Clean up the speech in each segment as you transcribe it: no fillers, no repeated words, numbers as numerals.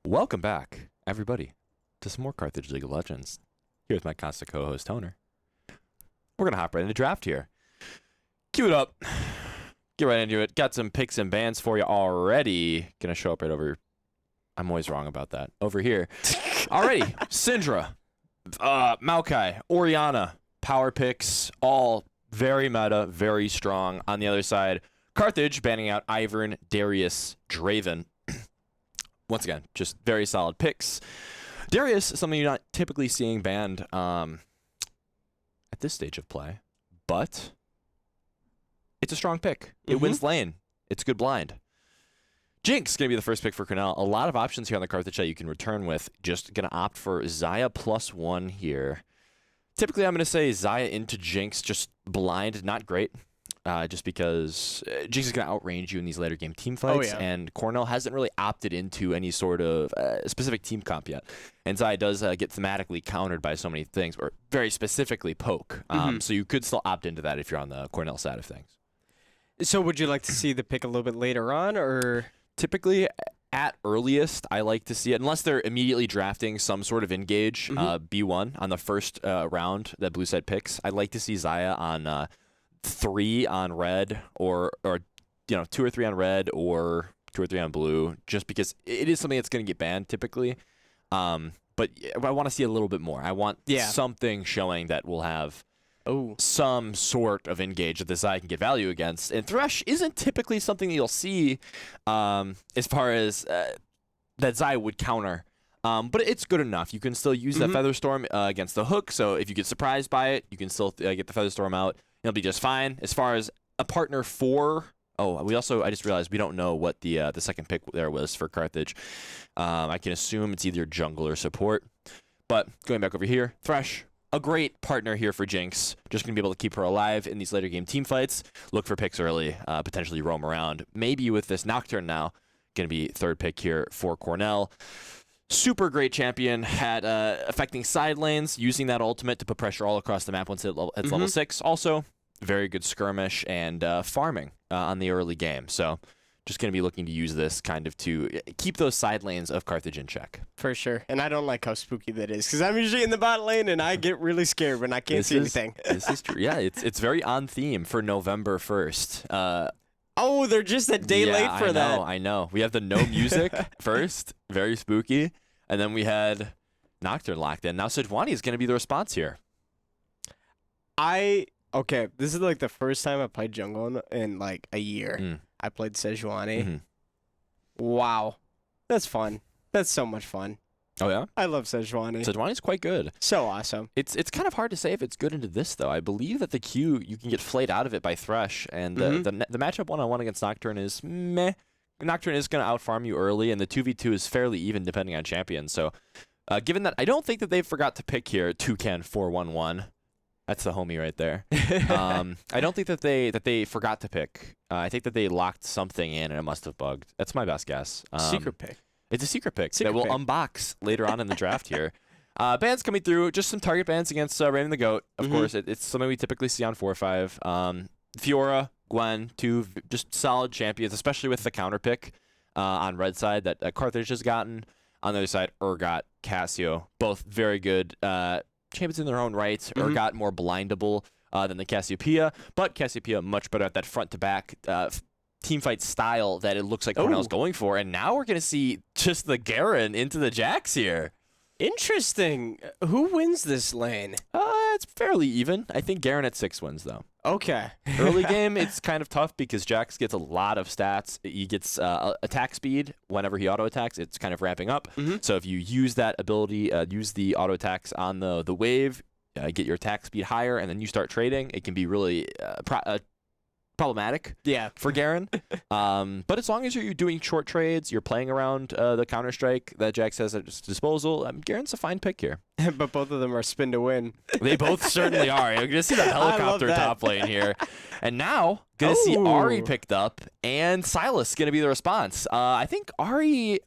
Welcome back, everybody, to some more Carthage League of Legends. Here's my constant co-host, Toner. We're going to hop right into the draft here. Cue it up. Get right into it. Got some picks and bans for you already. Going to show up right over. I'm always wrong about that. Over here. Already. Syndra, Maokai, Orianna, power picks, all very meta, very strong. On the other side, Carthage banning out Ivern, Darius, Draven. Once again, just very solid picks. Darius is something you're not typically seeing banned at this stage of play, but it's a strong pick. It wins lane. It's good blind. Jinx going to be the first pick for Cornell. A lot of options here on the Carthage that you can return with. Just going to opt for Xayah +1 here. Typically, I'm going to say Xayah into Jinx, just blind, not great. Just because Jinx is going to outrange you in these later game team fights, and Cornell hasn't really opted into any sort of specific team comp yet. And Xayah does get thematically countered by so many things, or very specifically poke. So you could still opt into that if you're on the Cornell side of things. So would you like to see the pick a little bit later on, or? Typically, at earliest, I like to see it, unless they're immediately drafting some sort of engage, B1 on the first round that blue side picks. I'd like to see Xayah on 3 on red, or 2 or 3 on red, or 2 or 3 on blue, just because it is something that's going to get banned typically. But I want to see a little bit more. I want something showing that we'll have some sort of engage that this Xayah can get value against. And Thresh isn't typically something that you'll see as far as that Xayah would counter. But it's good enough. You can still use that Featherstorm against the hook, so if you get surprised by it, you can still get the Featherstorm out. It'll be just fine. As far as a partner for... I just realized we don't know what the second pick there was for Carthage. I can assume it's either jungle or support. But going back over here, Thresh, a great partner here for Jinx. Just going to be able to keep her alive in these later game team fights. Look for picks early, potentially roam around. Maybe with this Nocturne now, going to be third pick here for Cornell. Super great champion at affecting side lanes, using that ultimate to put pressure all across the map once it's level 6. Also, very good skirmish and farming on the early game. So just going to be looking to use this kind of to keep those side lanes of Carthage in check. For sure. And I don't like how spooky that is, because I'm usually in the bot lane and I get really scared when I can't see anything. This is true. Yeah, it's very on theme for November 1st. They're just a day late for that. I know. We have the no music first, very spooky, and then we had Nocturne locked in. Now Sejuani is going to be the response here. Okay, this is like the first time I played jungle in like a year. I played Sejuani. Wow. That's fun. That's so much fun. Oh, yeah? I love Sejuani. Sejuani's quite good. So awesome. It's kind of hard to say if it's good into this, though. I believe that the Q, you can get flayed out of it by Thresh, and the matchup one-on-one against Nocturne is meh. Nocturne is going to outfarm you early, and the 2v2 is fairly even depending on champion. So given that, I don't think that they forgot to pick here Toucan 411. That's the homie right there. I don't think that they forgot to pick. I think that they locked something in, and it must have bugged. That's my best guess. Secret pick. It's a secret pick that we'll unbox later on in the draft here. Bans coming through, just some target bans against Raven the Goat. Of course, it's something we typically see on 4-5. Fiora, Gwen, 2 just solid champions, especially with the counter pick on red side that Carthage has gotten. On the other side, Urgot, Cassio, both very good champions in their own rights. Urgot more blindable than the Cassiopeia, but Cassiopeia much better at that front-to-back teamfight style that it looks like Cornell's going for, and now we're going to see just the Garen into the Jax here. Interesting. Who wins this lane? It's fairly even. I think Garen at 6 wins, though. Okay. Early game, it's kind of tough because Jax gets a lot of stats. He gets attack speed whenever he auto-attacks. It's kind of ramping up. So if you use that ability, use the auto-attacks on the wave, get your attack speed higher, and then you start trading, it can be really problematic for Garen. But as long as you're doing short trades, you're playing around the Counter-Strike that Jax has at his disposal, Garen's a fine pick here. But both of them are spin to win. They both certainly are. You're going to see the helicopter top lane here. And now, going to see Ahri picked up, and Silas going to be the response. I think Ahri...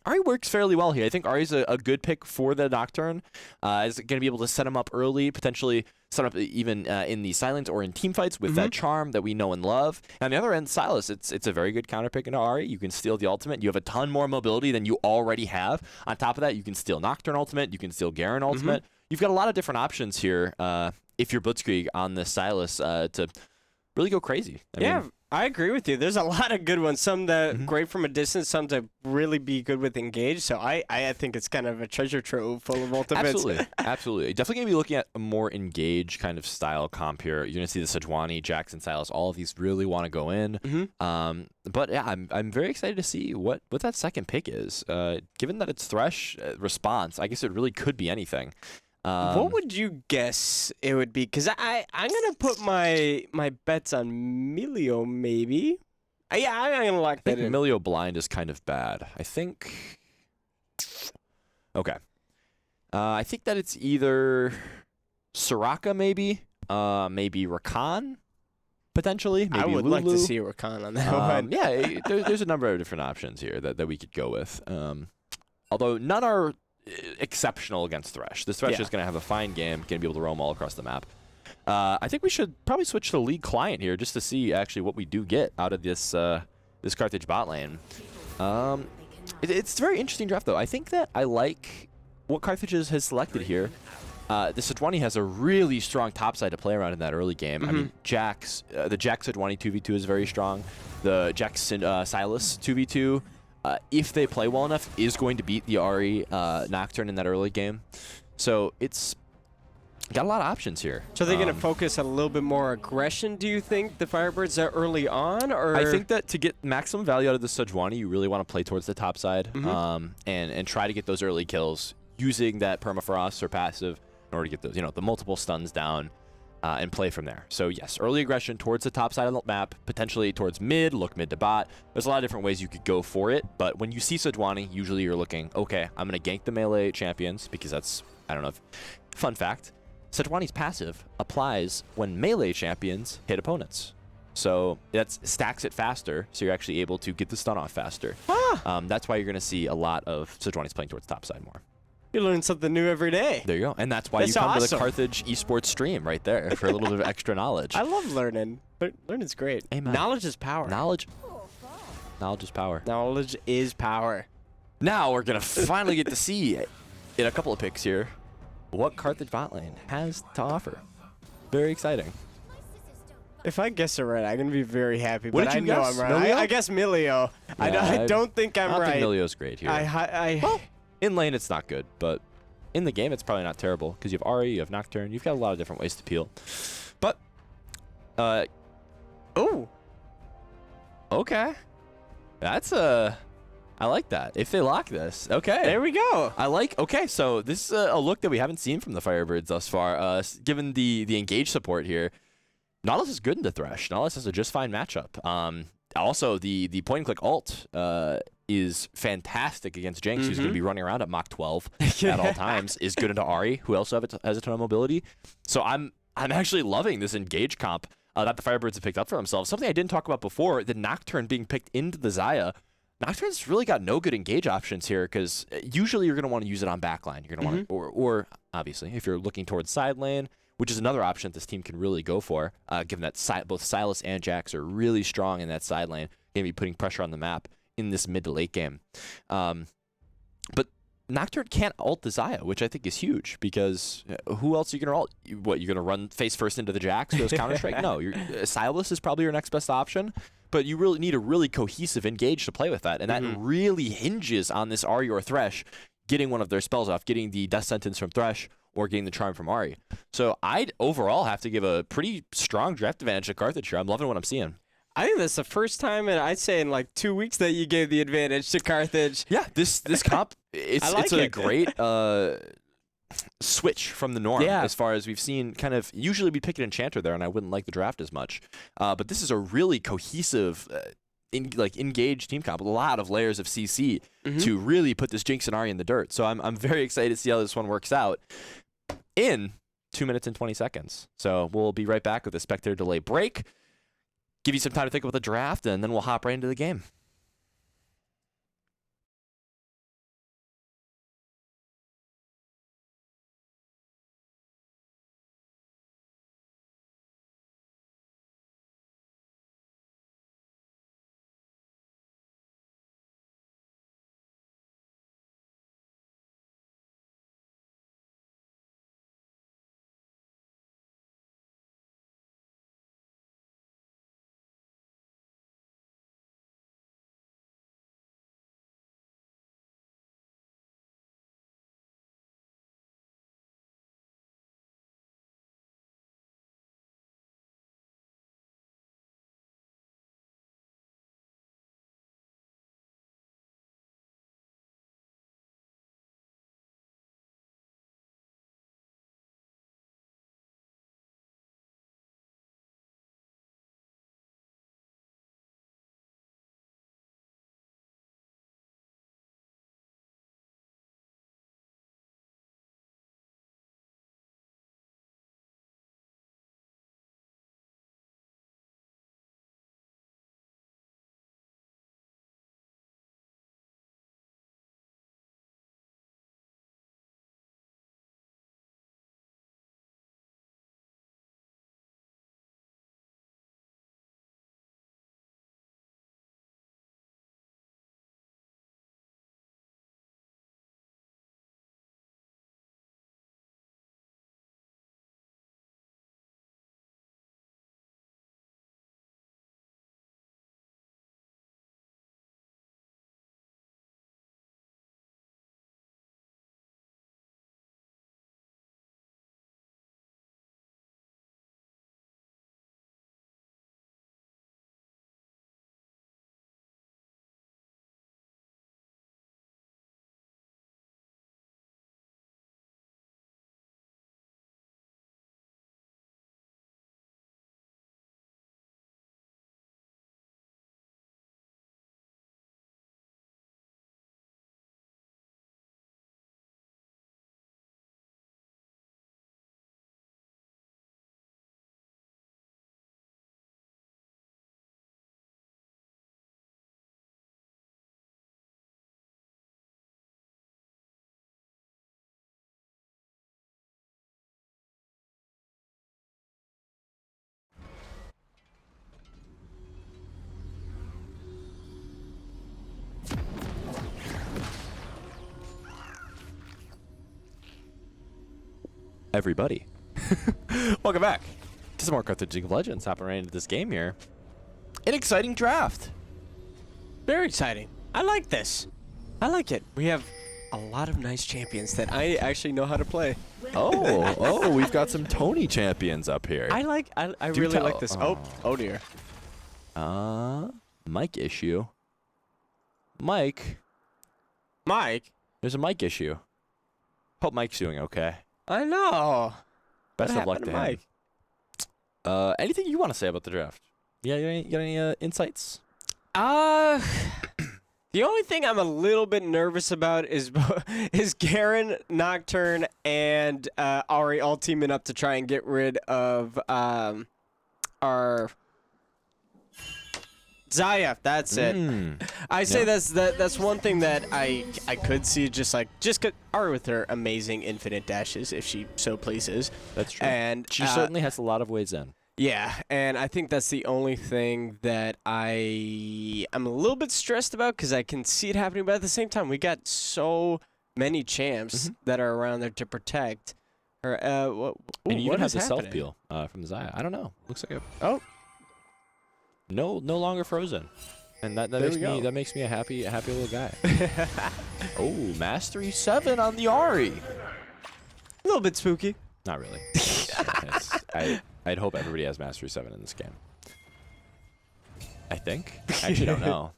Ari works fairly well here. I think Ari's a good pick for the Nocturne. Is going to be able to set him up early, potentially set up even in the silent or in team fights with that charm that we know and love. And on the other end, Silas, it's a very good counter pick into Ari. You can steal the ultimate. You have a ton more mobility than you already have. On top of that, you can steal Nocturne ultimate. You can steal Garen ultimate. You've got a lot of different options here if you're Blitzkrieg on this Silas to really go crazy. I mean, I agree with you. There's a lot of good ones. Some that great from a distance, some to really be good with engage. So I think it's kind of a treasure trove full of ultimates. Absolutely. Absolutely. Definitely going to be looking at a more engage kind of style comp here. You're going to see the Sejuani, Jackson, Silas, all of these really want to go in. But yeah, I'm very excited to see what that second pick is. Given that it's Thresh response, I guess it really could be anything. What would you guess it would be? Because I'm going to put my bets on Milio, maybe. Yeah, I'm going to lock that in. Milio blind is kind of bad. I think... Okay. I think that it's either Soraka, maybe Rakan, potentially. Maybe I would Lulu. like to see Rakan on that one. Yeah, there's a number of different options here that we could go with. Although none are exceptional against Thresh. This Thresh is going to have a fine game, going to be able to roam all across the map. I think we should probably switch to League Client here just to see actually what we do get out of this this Carthage bot lane. It's a very interesting draft, though. I think that I like what Carthage has selected here. The Sejuani has a really strong topside to play around in that early game. I mean, the Jax Sejuani 2v2 is very strong. The Jax Silas 2v2, if they play well enough, is going to beat the Ari Nocturne in that early game. So it's got a lot of options here. So they're going to focus on a little bit more aggression, do you think, the Firebirds are early on? Or I think that to get maximum value out of the Sejuani, you really want to play towards the top side and try to get those early kills using that permafrost or passive in order to get those, the multiple stuns down and play from there. So yes, early aggression towards the top side of the map, potentially towards mid, look mid to bot. There's a lot of different ways you could go for it, but when you see Sejuani, usually you're looking, okay, I'm going to gank the melee champions because that's, I don't know, fun fact, Sejuani's passive applies when melee champions hit opponents. So that stacks it faster, so you're actually able to get the stun off faster. That's why you're going to see a lot of Sejuani's playing towards top side more. You learn something new every day. There you go. And that's why you come to the Carthage esports stream right there for a little bit of extra knowledge. I love learning. Learning's great. Amen. Knowledge is power. Knowledge is power. Knowledge is power. Now we're going to finally get to see, in a couple of picks here, what Carthage bot lane has to offer. Very exciting. If I guess it right, I'm going to be very happy. What but did you I know guess? I'm right. Milio? I guess Milio. Yeah, I don't think I'm I don't right. think Milio's great here. Well, in lane, it's not good, but in the game, it's probably not terrible because you have Ari, you have Nocturne, you've got a lot of different ways to peel. But, oh, okay, I like that. If they lock this, okay, there we go. Okay, so this is a look that we haven't seen from the Firebirds thus far. Given the engage support here, Nautilus is good into Thresh. Nautilus has a just fine matchup. Also, the point and click ult is fantastic against Jinx, who's going to be running around at Mach 12 at all times, is good into Ari, who also has a ton of mobility. So I'm actually loving this engage comp that the Firebirds have picked up for themselves. Something I didn't talk about before, the Nocturne being picked into the Xayah. Nocturne's really got no good engage options here because usually you're going to want to use it on backline. You're going to want to, or obviously, if you're looking towards side lane, which is another option this team can really go for, given that both Silas and Jax are really strong in that side lane, going to be putting pressure on the map in this mid to late game. But Nocturne can't ult the Xayah, which I think is huge because who else are you going to ult? What, you're going to run face first into the Jax who has Counter-Strike? No, Silas is probably your next best option, but you really need a really cohesive engage to play with that, and that really hinges on this Ari or Thresh getting one of their spells off, getting the Death Sentence from Thresh or getting the Charm from Ari. So I'd overall have to give a pretty strong draft advantage to Carthage here. I'm loving what I'm seeing. I think that's the first time, and I'd say in like 2 weeks, that you gave the advantage to Carthage. Yeah, this comp, it's a great switch from the norm as far as we've seen. Kind of usually we pick an Enchanter there, and I wouldn't like the draft as much. But this is a really cohesive, engaged team comp. A lot of layers of CC to really put this Jinx and Ari in the dirt. So I'm very excited to see how this one works out in 2 minutes and 20 seconds. So we'll be right back with a spectator delay break. Give you some time to think about the draft, and then we'll hop right into the game. everybody. Welcome back to some more Carthage League of Legends. Hopping right into this game here. An exciting draft. Very exciting. I like this. I like it. We have a lot of nice champions that I actually know how to play. Oh, we've got some Tony champions up here. I really like this. Oh dear. Mic issue. Mike. There's a mic issue. Hope Mike's doing okay. I know. Best What of luck happened to to him. Anything you want to say about the draft? Yeah, you got any insights? The only thing I'm a little bit nervous about is Garen, Nocturne, and Ari all teaming up to try and get rid of our Zaya. That's it. I say that's one thing that I could see just Ari with her amazing infinite dashes if she so pleases. That's true. And she certainly has a lot of ways in. Yeah, and I think that's the only thing that I'm a little bit stressed about because I can see it happening, but at the same time, we got so many champs that are around there to protect her. And you even have the self-peel from the Zaya. I don't know. Looks like no longer frozen. And that makes me a happy little guy. Oh, Mastery 7 on the Ari. A little bit spooky. Not really. I'd hope everybody has Mastery 7 in this game. I think. I actually don't know.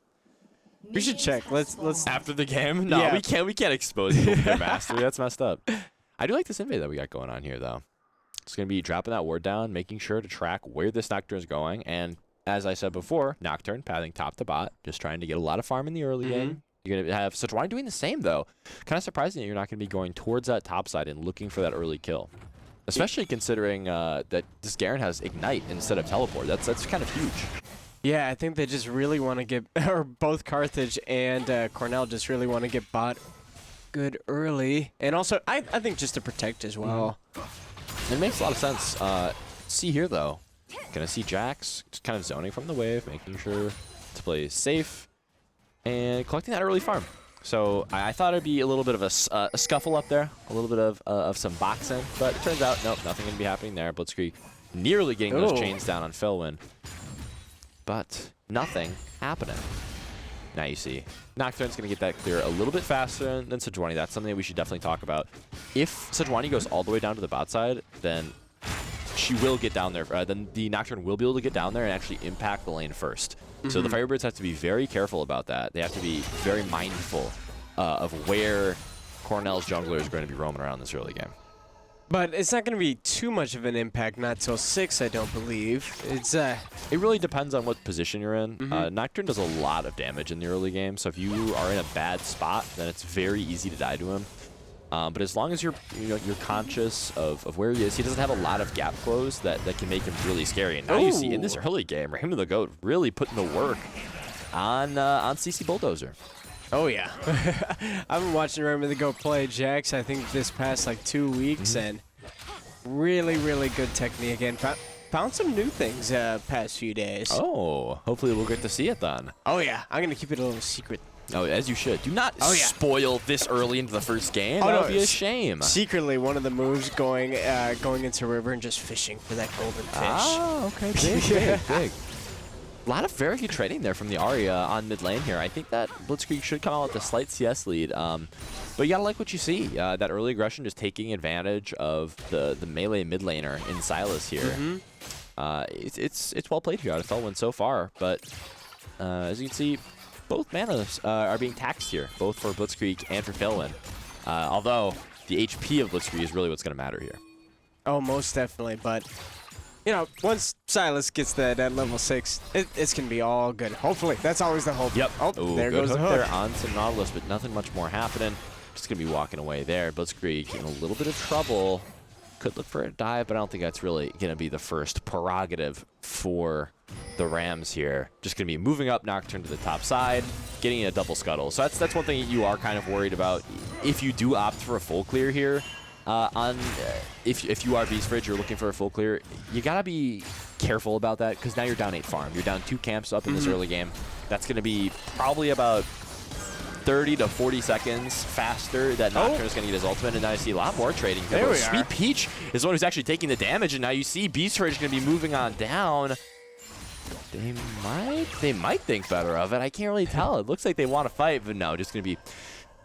We should check. Let's after the game. No, we can't expose people to their mastery. That's messed up. I do like this invade that we got going on here, though. It's gonna be dropping that ward down, making sure to track where this Nocturne is going, and as I said before, Nocturne pathing top to bot, just trying to get a lot of farm in the early game. You're gonna have Sejuani doing the same though. Kind of surprising that you're not gonna be going towards that top side and looking for that early kill. Especially considering that this Garen has Ignite instead of Teleport. That's kind of huge. Yeah, I think they just really want to get, or both Carthage and Cornell just really want to get bot good early. And also, I think just to protect as well. It makes a lot of sense. See here, though. Gonna see Jax just kind of zoning from the wave, making sure to play safe, and collecting that early farm. So I thought it'd be a little bit of a scuffle up there, a little bit of some boxing, but it turns out, nope, nothing gonna be happening there. Blitzkrieg nearly getting those chains down on Felwyn, but nothing happening. Now you see, Nocturne's gonna get that clear a little bit faster than Sejuani. That's something that we should definitely talk about. If Sejuani goes all the way down to the bot side, then she will get down there. Then the Nocturne will be able to get down there and actually impact the lane first. So the Firebirds have to be very careful about that. They have to be very mindful of where Cornell's jungler is going to be roaming around this early game. But it's not going to be too much of an impact, not till 6, I don't believe. It's It really depends on what position you're in. Nocturne does a lot of damage in the early game, so if you are in a bad spot, then it's very easy to die to him. But as long as you're conscious of where he is, he doesn't have a lot of gap close that can make him really scary. And now you see in this early game, Raheem the Goat really putting the work on CC Bulldozer. Oh yeah, I've been watching Raheem the Goat play Jax. I think this past like 2 weeks, and really good technique. And found some new things past few days. Oh, hopefully we'll get to see it then. Oh yeah, I'm gonna keep it a little secret. Oh, as you should. Do not spoil this early into the first game. That would be a shame. Secretly, one of the moves going into river and just fishing for that golden fish. Oh, okay. Big. A lot of very good trading there from the Ari on mid lane here. I think that Blitzkrieg should come out with a slight CS lead. But you gotta like what you see. That early aggression just taking advantage of the melee mid laner in Silas here. It's well played here out of Felwyn so far. But as you can see, both manas are being taxed here, both for Blitzkrieg and for Felwyn. Although the HP of Blitzkrieg is really what's going to matter here. Oh, most definitely. But, you know, once Silas gets that level 6, it's going to be all good. Hopefully. That's always the hope. Yep. Oh, there goes the hook. There on some Nautilus, but nothing much more happening. Just going to be walking away there. Blitzkrieg in a little bit of trouble. Could look for a dive, but I don't think that's really going to be the first prerogative for the Rams here. Just going to be moving up Nocturne to the top side, getting a double scuttle. So that's one thing you are kind of worried about. If you do opt for a full clear here, if you are Beast Fridge, you're looking for a full clear, you got to be careful about that because now you're down 8 farm. You're down 2 camps up in this early game. That's going to be probably about 30 to 40 seconds faster that Nocturne is going to get his ultimate, and now I see a lot more trading. There we Sweet are. Peach is the one who's actually taking the damage, and now you see Beast Rage going to be moving on down. They might think better of it. I can't really tell. It looks like they want to fight, but no, just going to be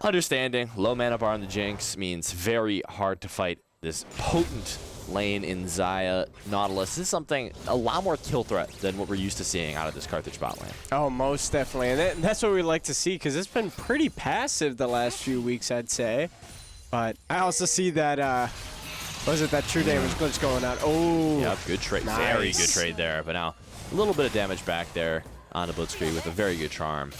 understanding. Low mana bar on the Jinx means very hard to fight this potent lane in Xayah Nautilus. This is something a lot more kill threat than what we're used to seeing out of this Carthage bot lane. Oh, most definitely. And that's what we like to see, because it's been pretty passive the last few weeks, I'd say. But I also see that, what is it, that true damage glitch going on. Oh, Yep, good trade. Nice. Very good trade there. But now a little bit of damage back there on the Blitzkrieg with a very good charm.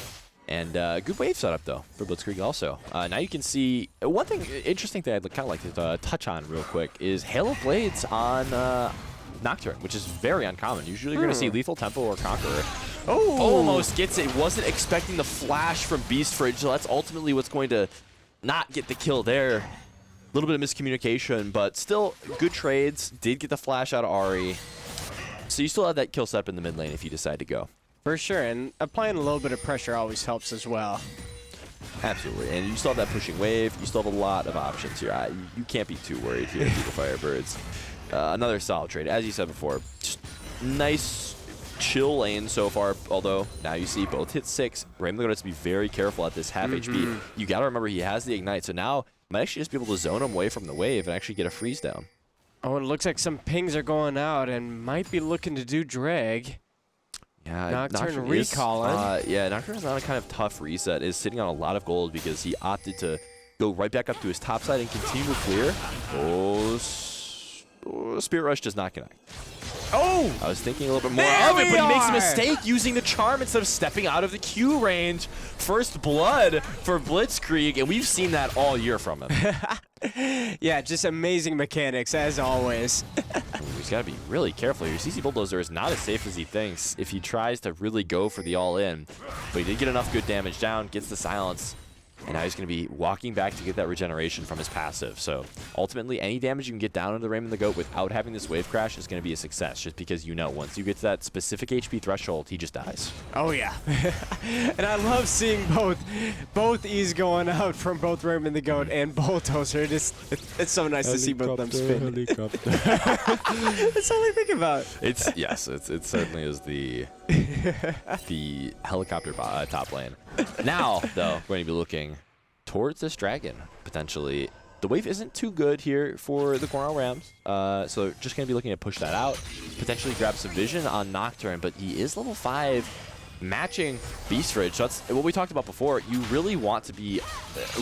And good wave setup, though, for Blitzkrieg also. Now you can see one thing, interesting thing I'd kind of like to touch on real quick is Halo Blades on Nocturne, which is very uncommon. Usually you're going to see Lethal Tempo or Conqueror. Oh, Almost gets it. Wasn't expecting the flash from Beast Fridge, so that's ultimately what's going to not get the kill there. A little bit of miscommunication, but still good trades. Did get the flash out of Ahri. So you still have that kill setup in the mid lane if you decide to go. For sure, and applying a little bit of pressure always helps as well. Absolutely, and you still have that pushing wave. You still have a lot of options here. You can't be too worried here with the FIrebirds. Another solid trade, as you said before. Just nice, chill lane so far, although now you see both hit 6. Raymond going to have to be very careful at this half HP. You got to remember he has the Ignite, so now might actually just be able to zone him away from the wave and actually get a freeze down. Oh, it looks like some pings are going out and might be looking to do drag. Yeah, Nocturne recalling. Yeah, Nocturne is on a kind of tough reset. Is sitting on a lot of gold because he opted to go right back up to his top side and continue to clear. Spirit Rush does not connect. Oh! I was thinking a little bit more There of it, we but he makes a are! mistake using the charm instead of stepping out of the Q range. First blood for Blitzkrieg, and we've seen that all year from him. Yeah, just amazing mechanics, as always. He's got to be really careful here. CC Bulldozer is not as safe as he thinks if he tries to really go for the all-in. But he did get enough good damage down, gets the silence, and now he's going to be walking back to get that regeneration from his passive. So ultimately, any damage you can get down into the Raymond the Goat without having this wave crash is going to be a success, just because you know once you get to that specific HP threshold, he just dies. Oh, yeah. And I love seeing both E's going out from both Raymond the Goat and Bulldozer. It's so nice to see both of them spin. That's all I think about. It certainly is the helicopter top lane. Now, though, we're going to be looking towards this dragon, potentially. The wave isn't too good here for the Cornell Rams, so just going to be looking to push that out, potentially grab some vision on Nocturne, but he is level 5, matching Beast Ridge. So that's what we talked about before. You really want to be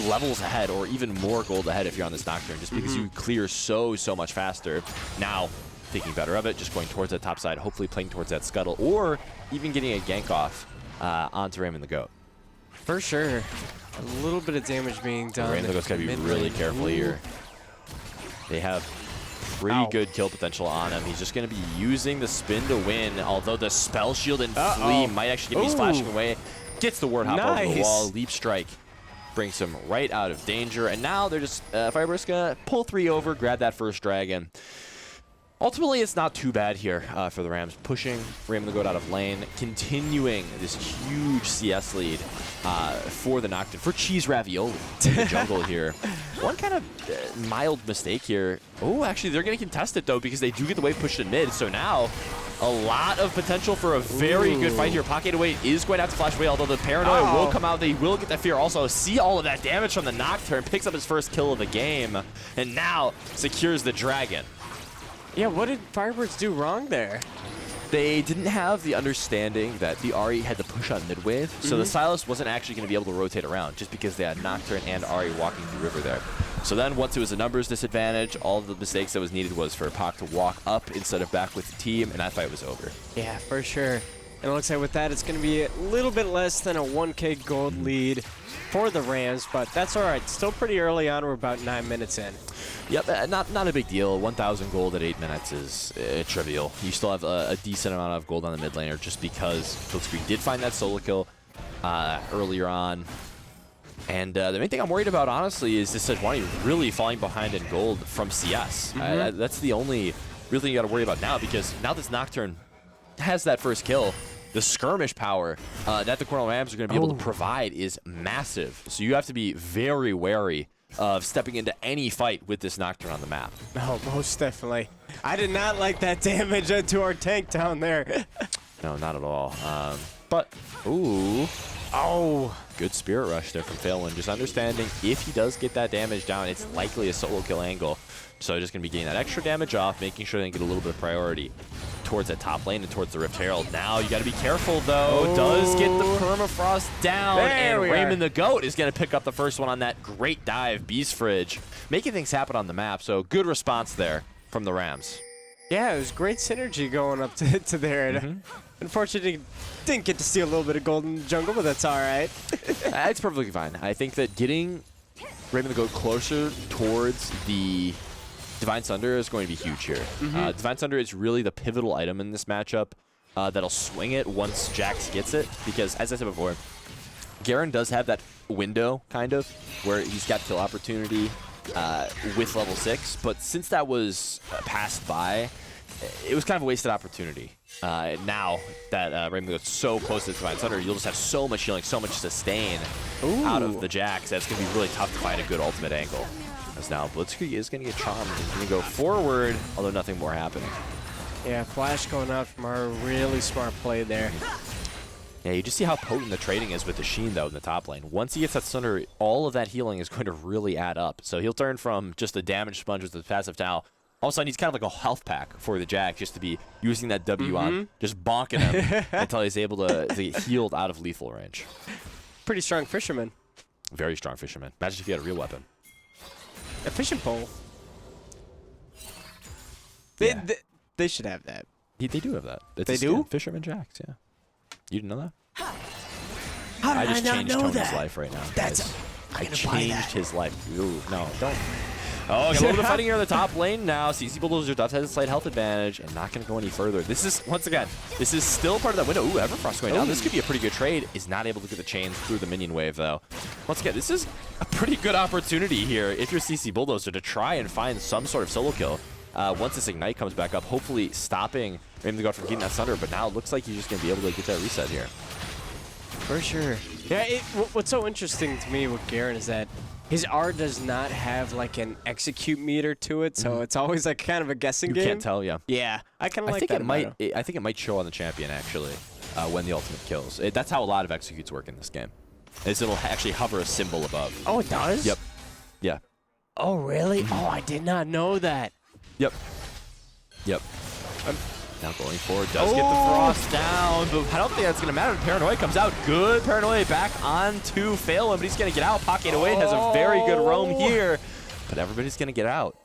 levels ahead or even more gold ahead if you're on this Nocturne, just because you clear so much faster. Now, thinking better of it, just going towards that top side, hopefully playing towards that scuttle, or even getting a gank off onto Raymond the Goat. For sure. A little bit of damage being done. Raymond the Goat's got to be really careful here. They have pretty good kill potential on him. He's just going to be using the spin to win, although the spell shield and flee might actually get me splashing away. Gets the ward hop over the wall. Leap strike brings him right out of danger. And now they're just, FIrebirds going to pull 3 over, grab that first dragon. Ultimately, it's not too bad here for the Rams. Pushing Raymond the Goat out of lane, continuing this huge CS lead for the Nocturne, for Cheese Ravioli in the jungle here. One kind of mild mistake here. Oh, actually, they're going to contest it, though, because they do get the wave pushed in mid. So now, a lot of potential for a very good fight here. Pocket away is going to have to flash away, although the Paranoia will come out. They will get that fear also. See all of that damage from the Nocturne. Picks up his first kill of the game, and now secures the dragon. Yeah, what did FIrebirds do wrong there? They didn't have the understanding that the Ahri had to push on mid-wave, so the Sylas wasn't actually going to be able to rotate around just because they had Nocturne and Ahri walking the river there. So then once it was a numbers disadvantage, all of the mistakes that was needed was for Pak to walk up instead of back with the team, and that fight was over. Yeah, for sure. And it looks like with that, it's going to be a little bit less than a 1K gold lead for the Rams, but that's all right. Still pretty early on. We're about 9 minutes in. Yep, not a big deal. 1,000 gold at 8 minutes is trivial. You still have a decent amount of gold on the mid laner just because Blitzkrieg did find that solo kill earlier on. And the main thing I'm worried about, honestly, is this Sejuani really falling behind in gold from CS. That's the only real thing you got to worry about now, because now this Nocturne has that first kill. the skirmish power that the Cornell Rams are going to be able to provide is massive. So you have to be very wary of stepping into any fight with this Nocturne on the map. Oh, most definitely. I did not like that damage to our tank down there. No, not at all. But, ooh. Oh. Good Spirit Rush there from Phelan. Just understanding if he does get that damage down, it's likely a solo kill angle. So just going to be getting that extra damage off, making sure they get a little bit of priority towards that top lane and towards the Rift Herald. Now you got to be careful, though. Oh. Does get the Permafrost down. There and we Raymond are. the Goat is going to pick up the first one on that great dive. Beast Fridge making things happen on the map. So good response there from the Rams. Yeah, it was great synergy going up to there. And unfortunately, didn't get to steal a little bit of gold in the jungle, but that's all right. It's perfectly fine. I think that getting Raymond the Goat closer towards the Divine Sunder is going to be huge here. Divine Sunder is really the pivotal item in this matchup that'll swing it once Jax gets it. Because, as I said before, Garen does have that window, kind of, where he's got kill opportunity with level 6. But since that was passed by, it was kind of a wasted opportunity. Now that Raymond goes so close to the Divine Thunder, you'll just have so much healing, so much sustain out of the Jax that it's going to be really tough to find a good ultimate angle. As now Blitzkrieg is going to get charmed. He's going to go forward, although nothing more happening. Yeah, flash going out from our really smart play there. Yeah, you just see how potent the trading is with the Sheen, though, in the top lane. Once he gets that Thunder, all of that healing is going to really add up. So he'll turn from just a damage sponge with the passive now. All of a sudden, he's kind of like a health pack for the Jax, just to be using that W on, just bonking him until he's able to get healed out of lethal range. Pretty strong fisherman. Very strong fisherman. Imagine if he had a real weapon. A fishing pole. Yeah. They should have that. They do have that. It's They a skin. do? Fisherman Jax, yeah. You didn't know that? How did I just not changed know Tony's that? life right now. That's. guys. I'm I gonna buy changed that. his life. Ooh, no, don't. Oh, got a little bit of fighting here on the top lane now. CC Bulldozer does have a slight health advantage and not going to go any further. This is, once again, this is still part of that window. Ooh, Everfrost going down. This could be a pretty good trade. Is not able to get the chains through the minion wave, though. Once again, this is a pretty good opportunity here if you're CC Bulldozer to try and find some sort of solo kill. Once this Ignite comes back up, hopefully stopping Raymond the God from getting that Thunder, but now it looks like he's just going to be able to get that reset here. For sure. Yeah, what's so interesting to me with Garen is that his R does not have like an execute meter to it, so it's always like kind of a guessing game. You can't tell, yeah. Yeah, I kind of I like think that. I think it might show on the champion actually when the ultimate kills. That's how a lot of executes work in this game. Is it'll actually hover a symbol above. Oh, it does? Yep. Yeah. Oh, really? Oh, I did not know that. Yep. Yep. Now going forward, does get the Frost down, but I don't think that's going to matter. Paranoia comes out. Good Paranoia back onto Phelan, but he's going to get out. Pocket away, has a very good roam here, but everybody's going to get out.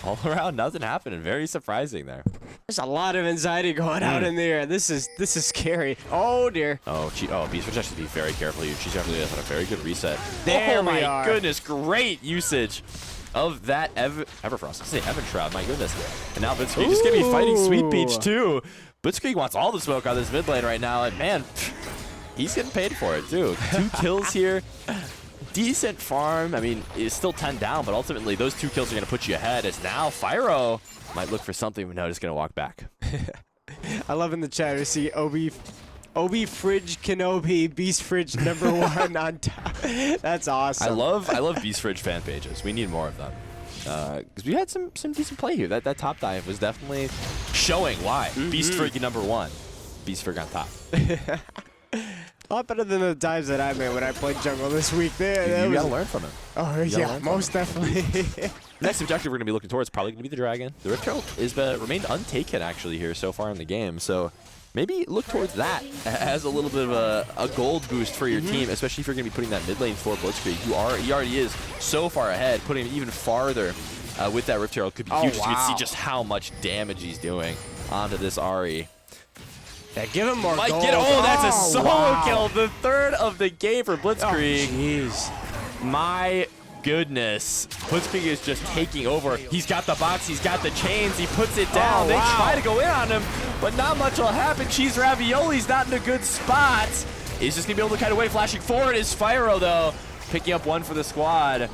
All around, nothing happening. Very surprising there. There's a lot of anxiety going out in the air. This is scary. Oh, dear. Oh, Beast Witch has to be very careful here. She's definitely has had a very good reset. There oh we my are. goodness, great usage of that Everfrost. I say Evan Shroud, my goodness. And now Blitzkrieg just going to be fighting Sweet Peach too. Blitzkrieg wants all the smoke on this mid lane right now, and man, he's getting paid for it too. 2 kills here. Decent farm. I mean, it's still 10 down, but ultimately those 2 kills are going to put you ahead as now Fyro might look for something, but no, just going to walk back. I love in the chat to see Obi Fridge Kenobi Beast Fridge #1 on top. That's awesome. I love Beast Fridge fan pages. We need more of them. Because we had some decent play here. That top dive was definitely showing why. Beast Fridge #1. Beast Fridge on top. A lot better than the dives that I made when I played jungle this week. You gotta learn from him. Oh, yeah, most definitely. Next objective we're gonna be looking towards is probably gonna be the dragon. The Rift Herald is remained untaken actually here so far in the game. So maybe look towards that as a little bit of a gold boost for your team, especially if you're going to be putting that mid lane for Blitzkrieg. He already is so far ahead, putting him even farther with that Rift Herald could be huge. Wow. You can see just how much damage he's doing onto this Ahri. Yeah, give him more gold. That's a solo kill. The 3rd of the game for Blitzkrieg. Jeez. My goodness. Blitzkrieg is just taking over. He's got the box. He's got the chains. He puts it down. They try to go in on him, but not much will happen. Cheese Ravioli's not in a good spot. He's just going to be able to kind of wait. Flashing forward is Fyro, though. Picking up 1 for the squad.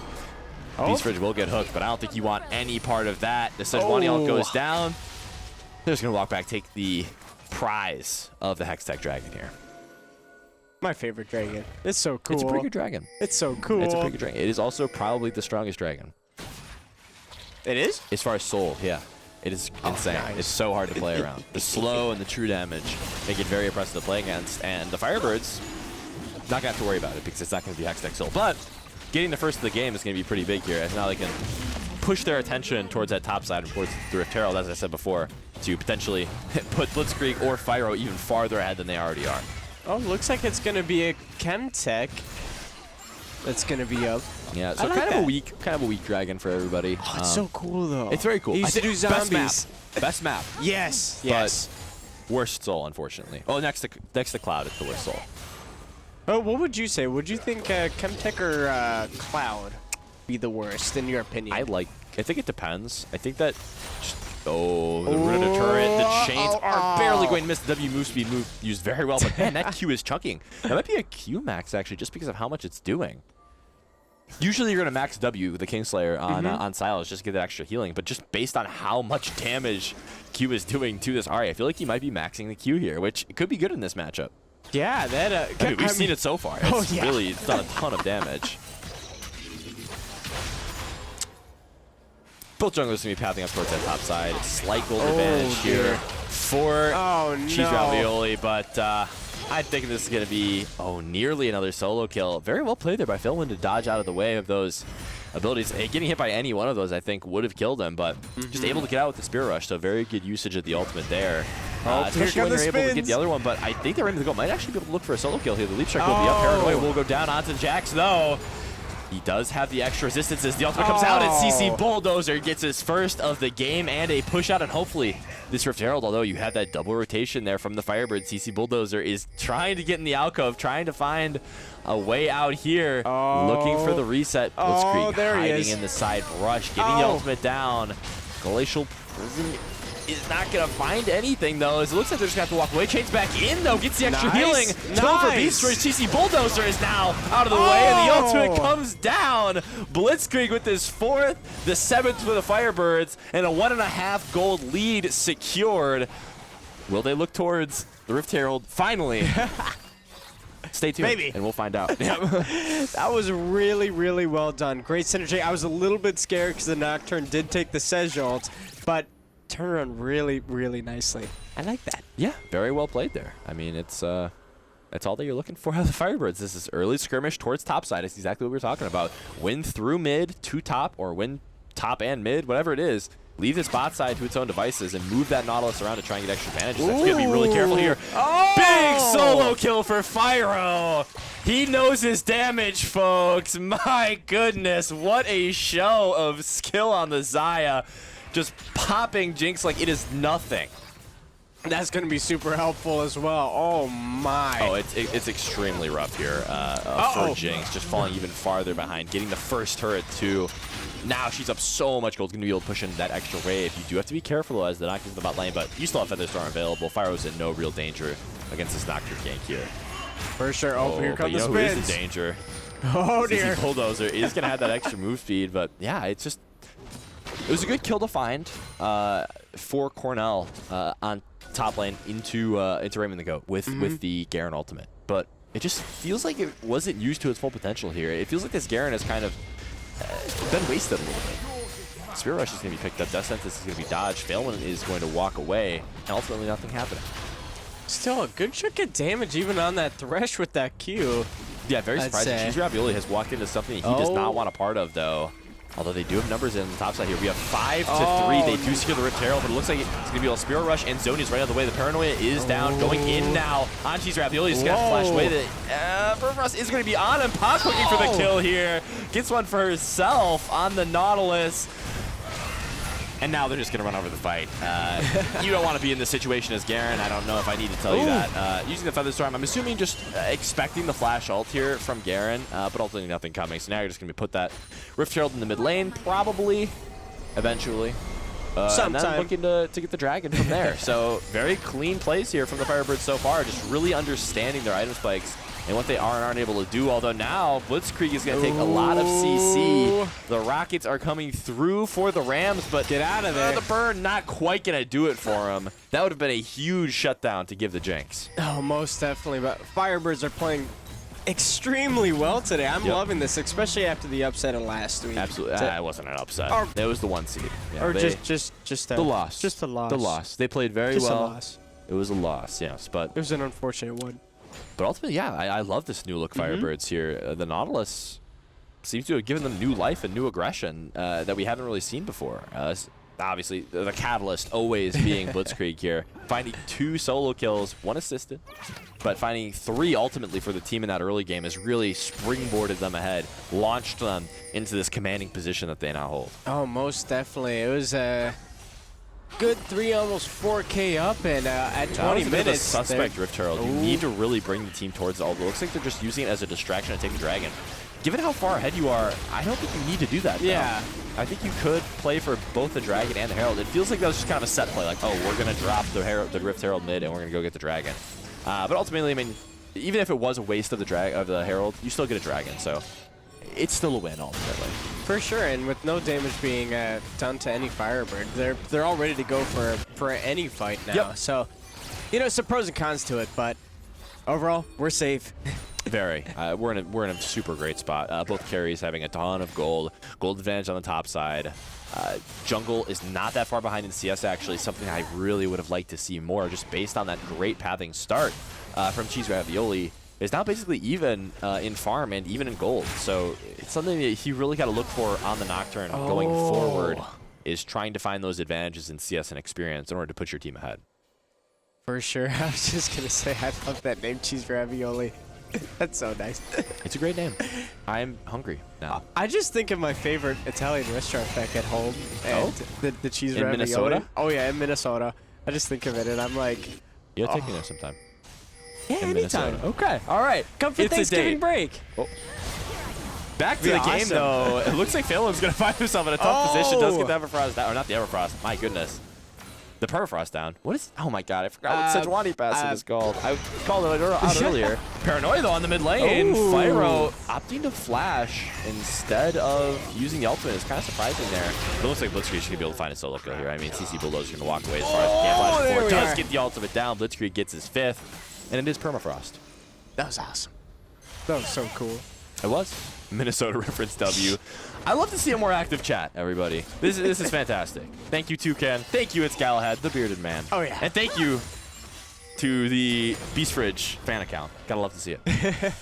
Beast Fridge will get hooked, but I don't think you want any part of that. The Sejuani ult goes down. They're just going to walk back, take the prize of the Hextech Dragon here. My favorite dragon. It's so cool. It's a pretty good dragon. It's so cool. It's a pretty good dragon. It is also probably the strongest dragon. It is? As far as soul, yeah. It is insane. Nice. It's so hard to play around. The slow and the true damage make it very oppressive to play against. And the FIrebirds, not going to have to worry about it because it's not going to be Hextech Soul. But getting the first of the game is going to be pretty big here. As now they can push their attention towards that top side and towards the Rift Herald, as I said before, to potentially put Blitzkrieg or Fyro even farther ahead than they already are. Oh, looks like it's going to be a Chemtech that's going to be up. Yeah, so like kind of a weak dragon for everybody. Oh, it's so cool, though. It's very cool. He used to do zombies. Best map. Yes. Yes. But worst soul, unfortunately. Oh, next to Cloud is the worst soul. Oh, what would you say? Would you think Chemtech or Cloud be the worst, in your opinion? I think it depends. I think that the Runa turret, the chains are barely going to miss. The W move speed used very well, but man, that Q is chunking. That might be a Q max, actually, just because of how much it's doing. Usually you're going to max W, the Kingslayer, on Silas, just to get that extra healing, but just based on how much damage Q is doing to this Ahri, I feel like he might be maxing the Q here, which could be good in this matchup. Yeah, that... I mean, we've seen it so far. It's really done a ton of damage. Both junglers going to be pathing up towards that top side. Slight gold advantage here for Cheese Ravioli, but I think this is going to be, nearly another solo kill. Very well played there by Philwin to dodge out of the way of those abilities. Hey, getting hit by any one of those, I think, would have killed him, but just able to get out with the Spear Rush, so very good usage of the ultimate there. Especially when they're able to get the other one, but I think they're ready to go. Might actually be able to look for a solo kill here. The Leap Strike will be up. Paranoia will go down onto Jax, though. He does have the extra resistances. The ultimate comes out, and CC Bulldozer gets his first of the game and a push out, and hopefully this Rift Herald, although you have that double rotation there from the Firebird, CC Bulldozer is trying to get in the alcove, trying to find a way out here, looking for the reset. Blitzkrieg hiding in the side brush, getting the ultimate down. Glacial Prison is not going to find anything, though, as it looks like they're just going to have to walk away. Chains back in, though, gets the extra healing. Kill for Beast Destroys. CC Bulldozer is now out of the way, and the ultimate comes down. Blitzkrieg with his 4th, the 7th for the Firebirds, and a 1.5 gold lead secured. Will they look towards the Rift Herald? Finally. Stay tuned, and we'll find out. That was really, really well done. Great synergy. I was a little bit scared because the Nocturne did take the Sedge ult, but turn around really, really nicely. I like that. Yeah, very well played there. I mean, it's that's all that you're looking for out of the Firebirds. This is early skirmish towards top side. It's exactly what we were talking about. Win through mid to top, or win top and mid, whatever it is. Leave this bot side to its own devices and move that Nautilus around to try and get extra advantage. That's going to be really careful here. Big solo kill for Fyro. He knows his damage, folks. My goodness, what a show of skill on the Xayah. Just popping Jinx like it is nothing. That's going to be super helpful as well. Oh, my. Oh, it's extremely rough here for Jinx, just falling even farther behind, getting the first turret too. Now she's up so much gold, going to be able to push in that extra wave. You do have to be careful as the Nocturne's in the bot lane, but you still have Featherstorm available. Fyro's in no real danger against this Nocturne gank here. For sure. Oh, here comes the spins. Who is in danger? Oh, dear. CC Bulldozer is going to have that extra move speed, but yeah, it's just... It was a good kill to find for Cornell on top lane into Raymond the Goat with the Garen ultimate. But it just feels like it wasn't used to its full potential here. It feels like this Garen has kind of been wasted a little bit. Spear Rush is going to be picked up. Death Sentence is going to be dodged. Phaelman is going to walk away. And ultimately nothing happening. Still a good chunk of damage even on that Thresh with that Q. Yeah, very surprising. Cheese Ravioli has walked into something he does not want a part of, though. Although they do have numbers in the top side here. We have 5 to 3. They do secure the Rift Herald, but it looks like it's going to be a Spear Rush, and Zony's right out of the way. The Paranoia is down, going in now on Cheese Ravioli. He's going to flash away. The Burfrost is going to be on him. Pop looking for the kill here. Gets one for herself on the Nautilus. And now they're just going to run over the fight. You don't want to be in this situation as Garen. I don't know if I need to tell you that. Using the Featherstorm, I'm assuming just expecting the flash ult here from Garen, but ultimately nothing coming. So now you're just going to put that Rift Herald in the mid lane, probably, eventually. And then looking to get the dragon from there. So very clean plays here from the Firebirds so far, just really understanding their item spikes and what they are and aren't able to do. Although now Blitzkrieg is going to take a lot of CC. The Rockets are coming through for the Rams, but get out of there. The burn not quite going to do it for him. That would have been a huge shutdown to give the Jinx. Oh, most definitely. But Firebirds are playing extremely well today. I'm loving this, especially after the upset of last week. Absolutely. It wasn't an upset. It was the 1 seed. Yeah, or just the loss. Just a loss. The loss. They played very just well. A loss. It was a loss, yes, but it was an unfortunate one. But ultimately, yeah, I love this new look Firebirds here. The Nautilus seems to have given them new life and new aggression that we haven't really seen before. Obviously, the catalyst always being Blitzkrieg here. Finding 2 solo kills, 1 assisted, but finding 3 ultimately for the team in that early game has really springboarded them ahead, launched them into this commanding position that they now hold. Oh, most definitely. It was a good 3, almost 4K up, and at 20 minutes. A suspect Rift Herald. You need to really bring the team towards it. Although it looks like they're just using it as a distraction to take the dragon. Given how far ahead you are, I don't think you need to do that. Yeah. I think you could play for both the dragon and the herald. It feels like that was just kind of a set play. Like, oh, we're going to drop the Rift Herald mid, and we're going to go get the dragon. But ultimately, I mean, even if it was a waste of the herald, you still get a dragon. So it's still a win ultimately. For sure, and with no damage being done to any Firebird, they're all ready to go for any fight now. Yep. So, you know, some pros and cons to it, but overall, we're safe. Very. We're in a super great spot. Both carries having a ton of gold advantage on the top side. Jungle is not that far behind in CS, actually, something I really would have liked to see more, just based on that great pathing start from Cheese Ravioli. Is now basically even in farm and even in gold. So it's something that you really got to look for on the Nocturne going forward, is trying to find those advantages in CS and experience in order to put your team ahead. For sure. I was just going to say, I love that name, Cheese Ravioli. That's so nice. It's a great name. I'm hungry now. I just think of my favorite Italian restaurant back at home, and the cheese ravioli. In Minnesota? Oh yeah, in Minnesota. I just think of it, and I'm like, you'll take me there sometime. Yeah, anytime. Okay, all right. Come for Thanksgiving break. Oh. Back to the game, though. It looks like Phelan's going to find himself in a tough position. Does get the Everfrost down. Or not the Everfrost. My goodness. The Permafrost down. What is... Oh, my God. I forgot what Sejuani passive is called. I called it out earlier. Paranoia, though, on the mid lane. Fyro opting to flash instead of using the ultimate is kind of surprising there. But it looks like Blitzkrieg should be able to find a solo kill here. I mean, CC Bulldozer going to walk away as far as he can flash forward. Does get the ultimate down. Blitzkrieg gets his 5th. And it is Permafrost. That was awesome. That was so cool. It was. Minnesota reference W. I love to see a more active chat, everybody. This is fantastic. Thank you, Toucan. Thank you, It's Galahad, the bearded man. Oh, yeah. And thank you to the Beast Fridge fan account. Gotta love to see it.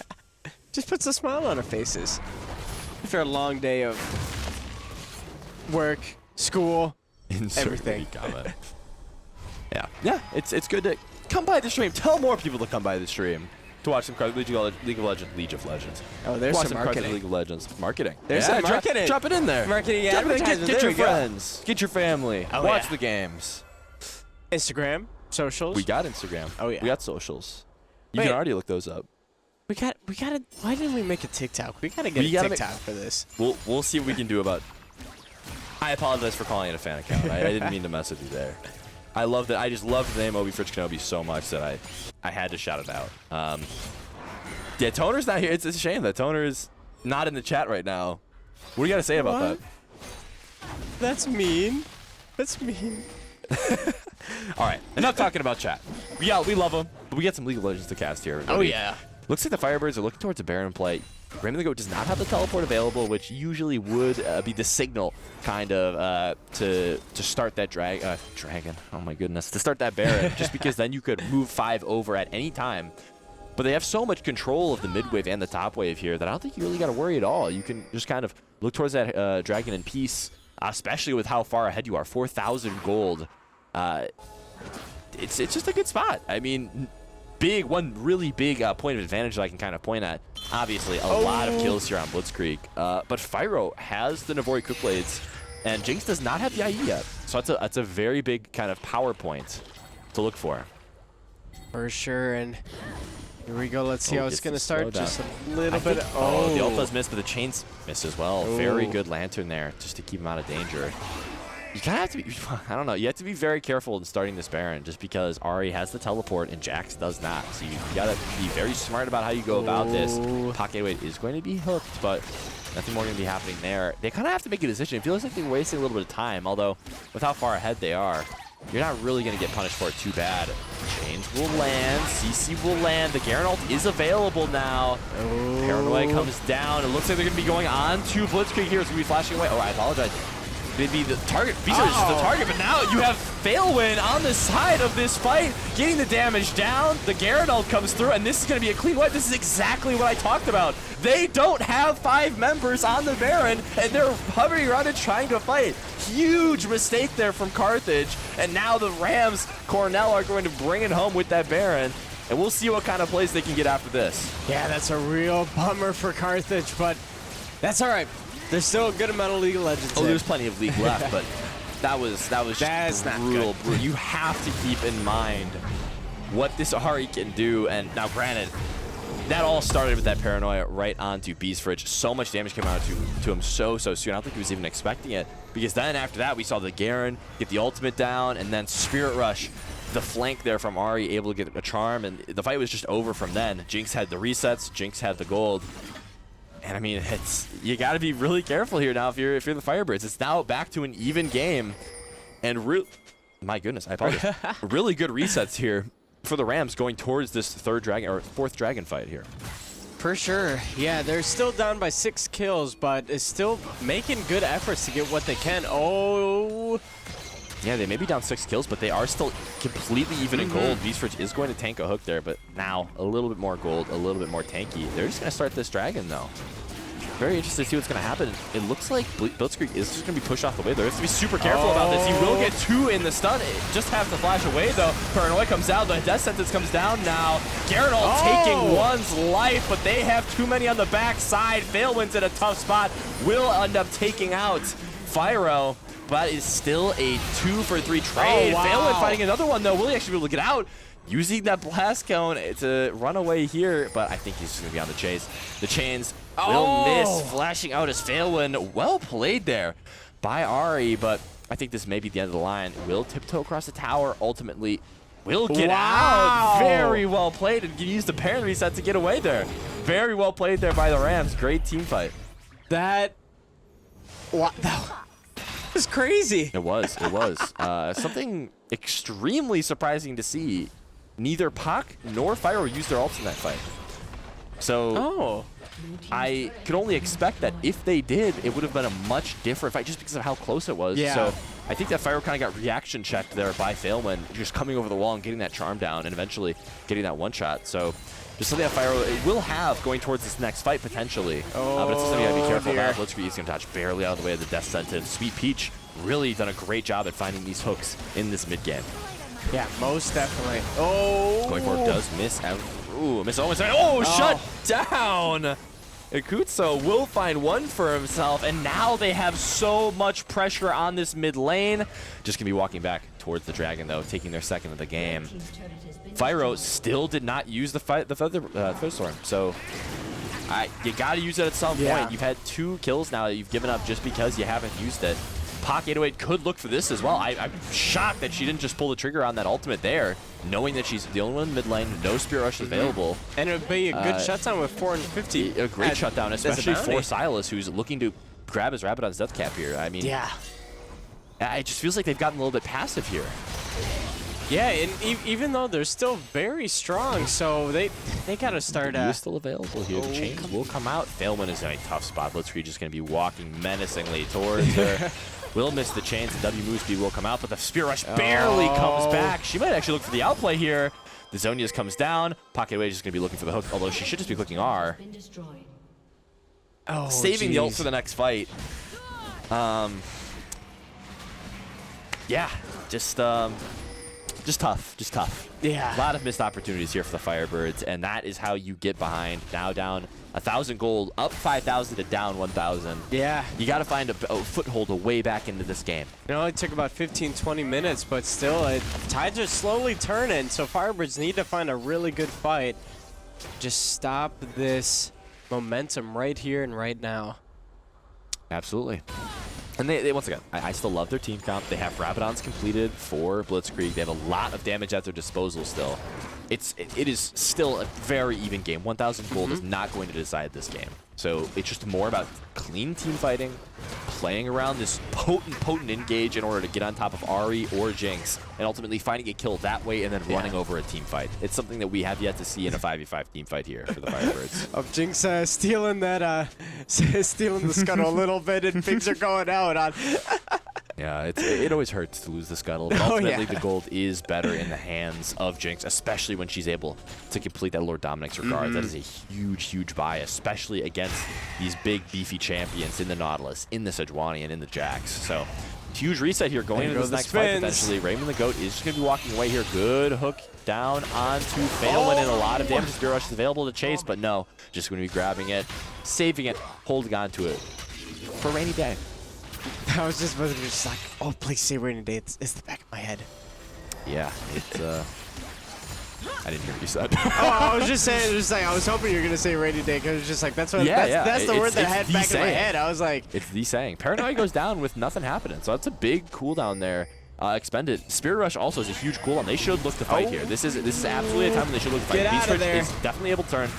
Just puts a smile on our faces. After a long day of work, school, everything. Yeah, it's good to come by the stream. Tell more people to come by the stream to watch some League of Legends. Oh, there's some marketing. League of Legends. Marketing. There's some marketing. Drop it in there. Marketing advertising. Get your friends. Get your family. Watch the games. Instagram, socials. We got Instagram. Oh, yeah. We got socials. You can already look those up. We gotta. Why didn't we make a TikTok? We gotta get a TikTok for this. We'll see what we can do about. I apologize for calling it a fan account. I didn't mean to mess with you there. I loved it. I just loved the name Obi Fridge Kenobi so much that I had to shout it out. Yeah, Toner's not here. It's a shame that Toner is not in the chat right now. What do you got to say about that? That's mean. That's mean. All right, enough talking about chat. Yeah, we love them, but we got some League of Legends to cast here. Oh, yeah. Looks like the Firebirds are looking towards a Baron play. Raymond the Goat does not have the teleport available, which usually would be the signal, kind of, to start that dragon. Oh my goodness, to start that Baron, just because then you could move 5 over at any time. But they have so much control of the mid wave and the top wave here that I don't think you really got to worry at all. You can just kind of look towards that dragon in peace, especially with how far ahead you are. 4,000 gold. It's just a good spot. I mean. One really big point of advantage that I can kind of point at. Obviously, a lot of kills here on Blitzkrieg. But Fyro has the Navori Cook Blades, and Jinx does not have the IE yet. So that's a very big kind of power point to look for. For sure, and here we go. Let's see how it's going to start. Just a little bit. Oh, the ultima's missed, but the chains missed as well. Very good Lantern there, just to keep him out of danger. You kind of have to be, I don't know, you have to be very careful in starting this Baron just because Ahri has the teleport and Jax does not. So you got to be very smart about how you go about this. Pocket 808 is going to be hooked, but nothing more going to be happening there. They kind of have to make a decision. It feels like they're wasting a little bit of time, although with how far ahead they are, you're not really going to get punished for it too bad. Chains will land. CC will land. The Garen ult is available now. Paranoia comes down. It looks like they're going to be going on to Blitzkrieg here. It's going to be flashing away. Oh, I apologize. Maybe the target. Beast is just the target, but now you have Failwind on the side of this fight, getting the damage down. The Garen ult comes through, and this is going to be a clean wipe. This is exactly what I talked about. They don't have 5 members on the Baron, and they're hovering around it trying to fight. Huge mistake there from Carthage, and now the Rams, Cornell, are going to bring it home with that Baron, and we'll see what kind of plays they can get after this. Yeah, that's a real bummer for Carthage, but that's all right. There's still a good amount of League of Legends. Oh, there's plenty of League left, but that was just brutal. You have to keep in mind what this Ahri can do, and now granted, that all started with that Paranoia right onto Beast Fridge. So much damage came out to him so soon. I don't think he was even expecting it, because then after that we saw the Garen get the ultimate down, and then Spirit Rush, the flank there from Ahri, able to get a charm, and the fight was just over from then. Jinx had the resets, Jinx had the gold. And I mean, you got to be really careful here now if you're the Firebirds. It's now back to an even game, and my goodness, I apologize. Really good resets here for the Rams going towards this fourth dragon fight here. For sure. Yeah, they're still down by 6 kills, but is still making good efforts to get what they can. Oh. Yeah, they may be down 6 kills, but they are still completely even in gold. Beastfridge is going to tank a hook there, but now a little bit more gold, a little bit more tanky. They're just going to start this dragon, though. Very interested to see what's going to happen. It looks like Blitzkrieg is just going to be pushed off the way. They have to be super careful about this. He will get 2 in the stun. It just has to flash away, though. Paranoia comes down. The death sentence comes down now. Geralt taking 1's life, but they have too many on the backside. Failwind's in a tough spot. Will end up taking out Fyro, but is still a 2-for-3 trade. Failwind fighting another one, though. Will he actually be able to get out? Using that blast cone to run away here, but I think he's just going to be on the chase. The chains will miss, flashing out as Failwind. Well played there by Ahri, but I think this may be the end of the line. Will tiptoe across the tower, ultimately will get out. Very well played, and use the parent reset to get away there. Very well played there by the Rams. Great team fight. That was crazy. It was. Something extremely surprising to see. Neither Pac nor Fyro used their ults in that fight. So I could only expect that if they did, it would have been a much different fight just because of how close it was. Yeah. So I think that Fyro kind of got reaction checked there by Failwind, just coming over the wall and getting that charm down and eventually getting that one shot. So just something that Fyro will have going towards this next fight potentially. But it's something you gotta be careful about. Blitzkrieg is gonna touch barely out of the way of the death sentence. Sweet Peach really done a great job at finding these hooks in this mid game. Yeah, most definitely. Going for it does miss out. Ooh, miss almost. Shut down. Ikutso will find one for himself, and now they have so much pressure on this mid lane. Just gonna be walking back towards the dragon, though, taking their second of the game. Fyro still did not use the Featherstorm, so you gotta use it at some point. You've had 2 kills now that you've given up just because you haven't used it. Pac 808 could look for this as well. I'm shocked that she didn't just pull the trigger on that ultimate there, knowing that she's the only one in mid lane, no Spirit Rush available. And it would be a good shutdown with 450. A great shutdown, especially for Silas, who's looking to grab his Rabadon's death cap here. I mean, it just feels like they've gotten a little bit passive here. Yeah, and even though they're still very strong, so they got to start. Is still available here. The chains will come out. Failwind is in a tough spot. Blitzkrieg just going to be walking menacingly towards her. Will miss the chains. The W move speed will come out, but the Spirit Rush barely comes back. She might actually look for the outplay here. The Zonia's comes down. Pocket Wage is going to be looking for the hook, although she should just be clicking R. Saving the ult for the next fight. Yeah, just tough. Yeah. A lot of missed opportunities here for the Firebirds, and that is how you get behind. Now down 1,000 gold, up 5,000 to down 1,000. Yeah. You got to find a foothold way back into this game. It only took about 15-20 minutes, but still, tides are slowly turning, so Firebirds need to find a really good fight. Just stop this momentum right here and right now. Absolutely. And they once again, I still love their team comp. They have Rabadons completed for Blitzkrieg. They have a lot of damage at their disposal still. It is still a very even game. 1,000 gold is not going to decide this game. So it's just more about clean team fighting, playing around this potent engage in order to get on top of Ahri or Jinx, and ultimately finding a kill that way and then running over a team fight. It's something that we have yet to see in a 5v5 team fight here for the FIrebirds. Of Jinx stealing that, stealing the scuttle a little bit, and things are going out on. Yeah, it always hurts to lose the scuttle, but ultimately the gold is better in the hands of Jinx, especially when she's able to complete that Lord Dominic's regard. That is a huge buy, especially against these big, beefy champions in the Nautilus, in the Sejuani, and in the Jax. So, huge reset here going into this next fight, potentially. Raymond the Goat is just going to be walking away here. Good hook down onto Phelan, and a lot of damage. Spear Rush is available to chase, but no, just going to be grabbing it, saving it, holding on to it for a rainy day. I was just about to be just like, oh, please say rainy day. It's the back of my head. Yeah, it's I didn't hear what you said. Oh, I was just saying, just like I was hoping you were gonna say rainy day, because it's just like that's what that's the word that I had back in my head. I was like, it's the saying. Paranoia goes down with nothing happening, so that's a big cooldown there. Expended. Spirit Rush also is a huge cooldown. They should look to fight here. This is absolutely a time when they should look to fight. Beast Ridge is definitely able to turn.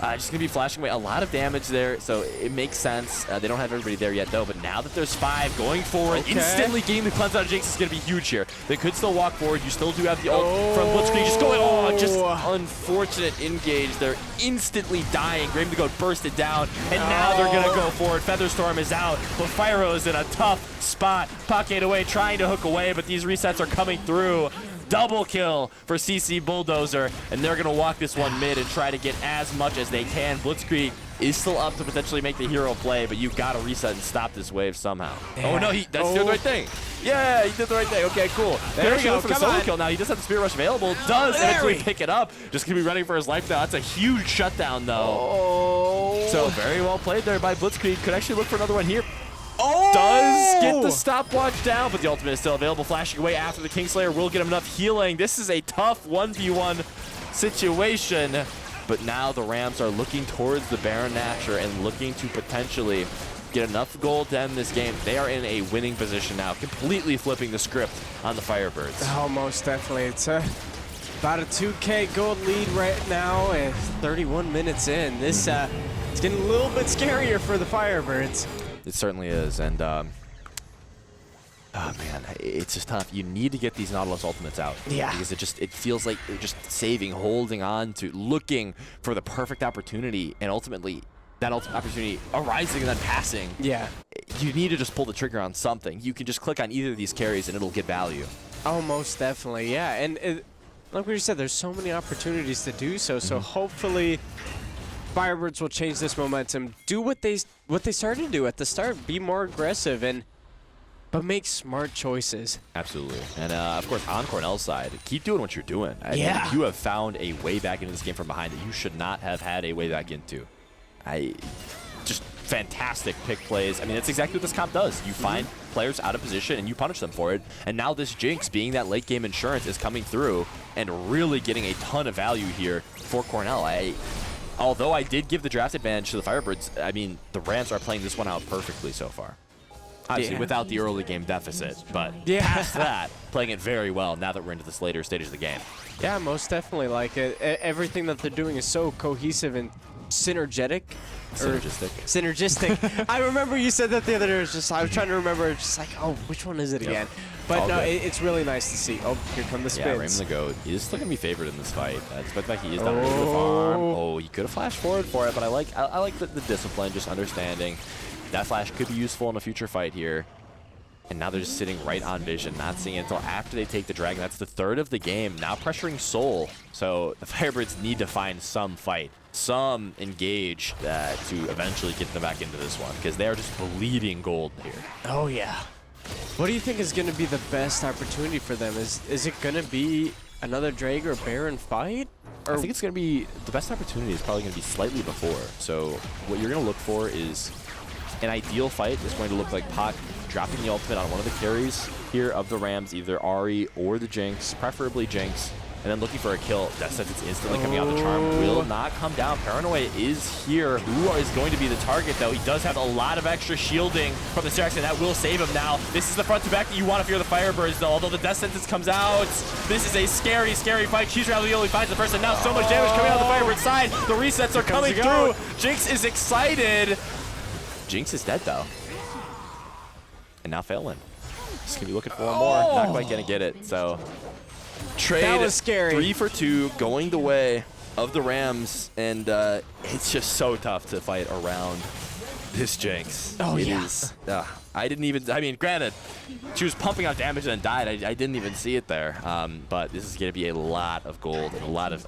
Just going to be flashing away a lot of damage there, so it makes sense. They don't have everybody there yet, though, but now that there's 5 going forward, instantly getting the cleanse out of Jinx is going to be huge here. They could still walk forward. You still do have the ult from Blitzkrieg. Just going, just unfortunate engage. They're instantly dying. Raven the Goat bursted down, and now they're going to go forward. Featherstorm is out, but Fyro is in a tough spot, pocket away, trying to hook away, but these resets are coming through. Double kill for CC Bulldozer, and they're going to walk this one mid and try to get as much as they can. Blitzkrieg is still up to potentially make the hero play, but you've got to reset and stop this wave somehow. Yeah. Oh, no, that's the right thing. Yeah, he did the right thing. Okay, cool. There we go. For the solo kill now. He does have the Spirit Rush available. Does eventually pick it up. Just going to be running for his life now. That's a huge shutdown, though. So very well played there by Blitzkrieg. Could actually look for another one here. Does get the stopwatch down, but the ultimate is still available. Flashing away after the Kingslayer will get him enough healing. This is a tough 1v1 situation, but now the Rams are looking towards the Baron Nashor and looking to potentially get enough gold to end this game. They are in a winning position now, completely flipping the script on the FIrebirds. Oh, most definitely. It's about a 2K gold lead right now, and 31 minutes in. This it's getting a little bit scarier for the FIrebirds. It certainly is, and oh man, it's just tough. You need to get these Nautilus ultimates out. Yeah. Because it feels like they're just saving, holding on to, looking for the perfect opportunity, and ultimately that opportunity arising and then passing. Yeah. You need to just pull the trigger on something. You can just click on either of these carries and it'll get value. Oh, most definitely, yeah. And like we said, there's so many opportunities to do so. So hopefully FIrebirds will change this momentum, do what they started to do at the start, be more aggressive, but make smart choices. Absolutely. And of course, on Cornell's side, keep doing what you're doing. I mean, you have found a way back into this game from behind that you should not have had a way back into. Just fantastic pick plays. I mean, that's exactly what this comp does. You find players out of position and you punish them for it. And now this Jinx, being that late game insurance, is coming through and really getting a ton of value here for Cornell. Although I did give the draft advantage to the FIrebirds, I mean, the Rams are playing this one out perfectly so far. Obviously, without the early game deficit, but past that, playing it very well now that we're into this later stage of the game. Yeah, most definitely. Like, everything that they're doing is so cohesive and synergetic. Synergistic. I remember you said that the other day. I was trying to remember. It's just like, oh, which one is it again? But no, it's really nice to see. Oh, here come the spins. Yeah, Raymond the Goat. He's still going to be favored in this fight. Despite the fact he is down to the farm. Oh, he could have flashed forward for it, but I like the discipline, just understanding that flash could be useful in a future fight here. And now they're just sitting right on vision, not seeing it until after they take the dragon. That's the third of the game. Now pressuring Soul. So the FIrebirds need to find some fight, some engage to eventually get them back into this one, because they are just bleeding gold here. Oh, yeah. What do you think is going to be the best opportunity for them? Is it going to be another Drake or Baron fight? Or I think it's going to be, the best opportunity is probably going to be slightly before. So what you're going to look for is an ideal fight is going to look like Pac dropping the ultimate on one of the carries here of the Rams, either Ahri or the Jinx, preferably Jinx, and then looking for a kill. Death Sentence instantly coming out. The charm will not come down. Paranoia is here. Who is going to be the target, though? He does have a lot of extra shielding from the Syrax, and that will save him now. This is the front to back that you want if you're the Firebirds, though. Although the Death Sentence comes out, this is a scary, scary fight. Cheese Rattle only finds the person. Now so much damage coming out of the Firebird side. The resets are coming through. Jinx is excited. Jinx is dead, though. And now Phelan. Just gonna be looking for one more. Not quite gonna get it. So trade that was scary. 3 for 2, going the way of the Rams, and it's just so tough to fight around this Jinx. Oh, it yeah. is, I didn't even, I mean, granted, she was pumping out damage and then died. I didn't even see it there. But this is going to be a lot of gold and a lot of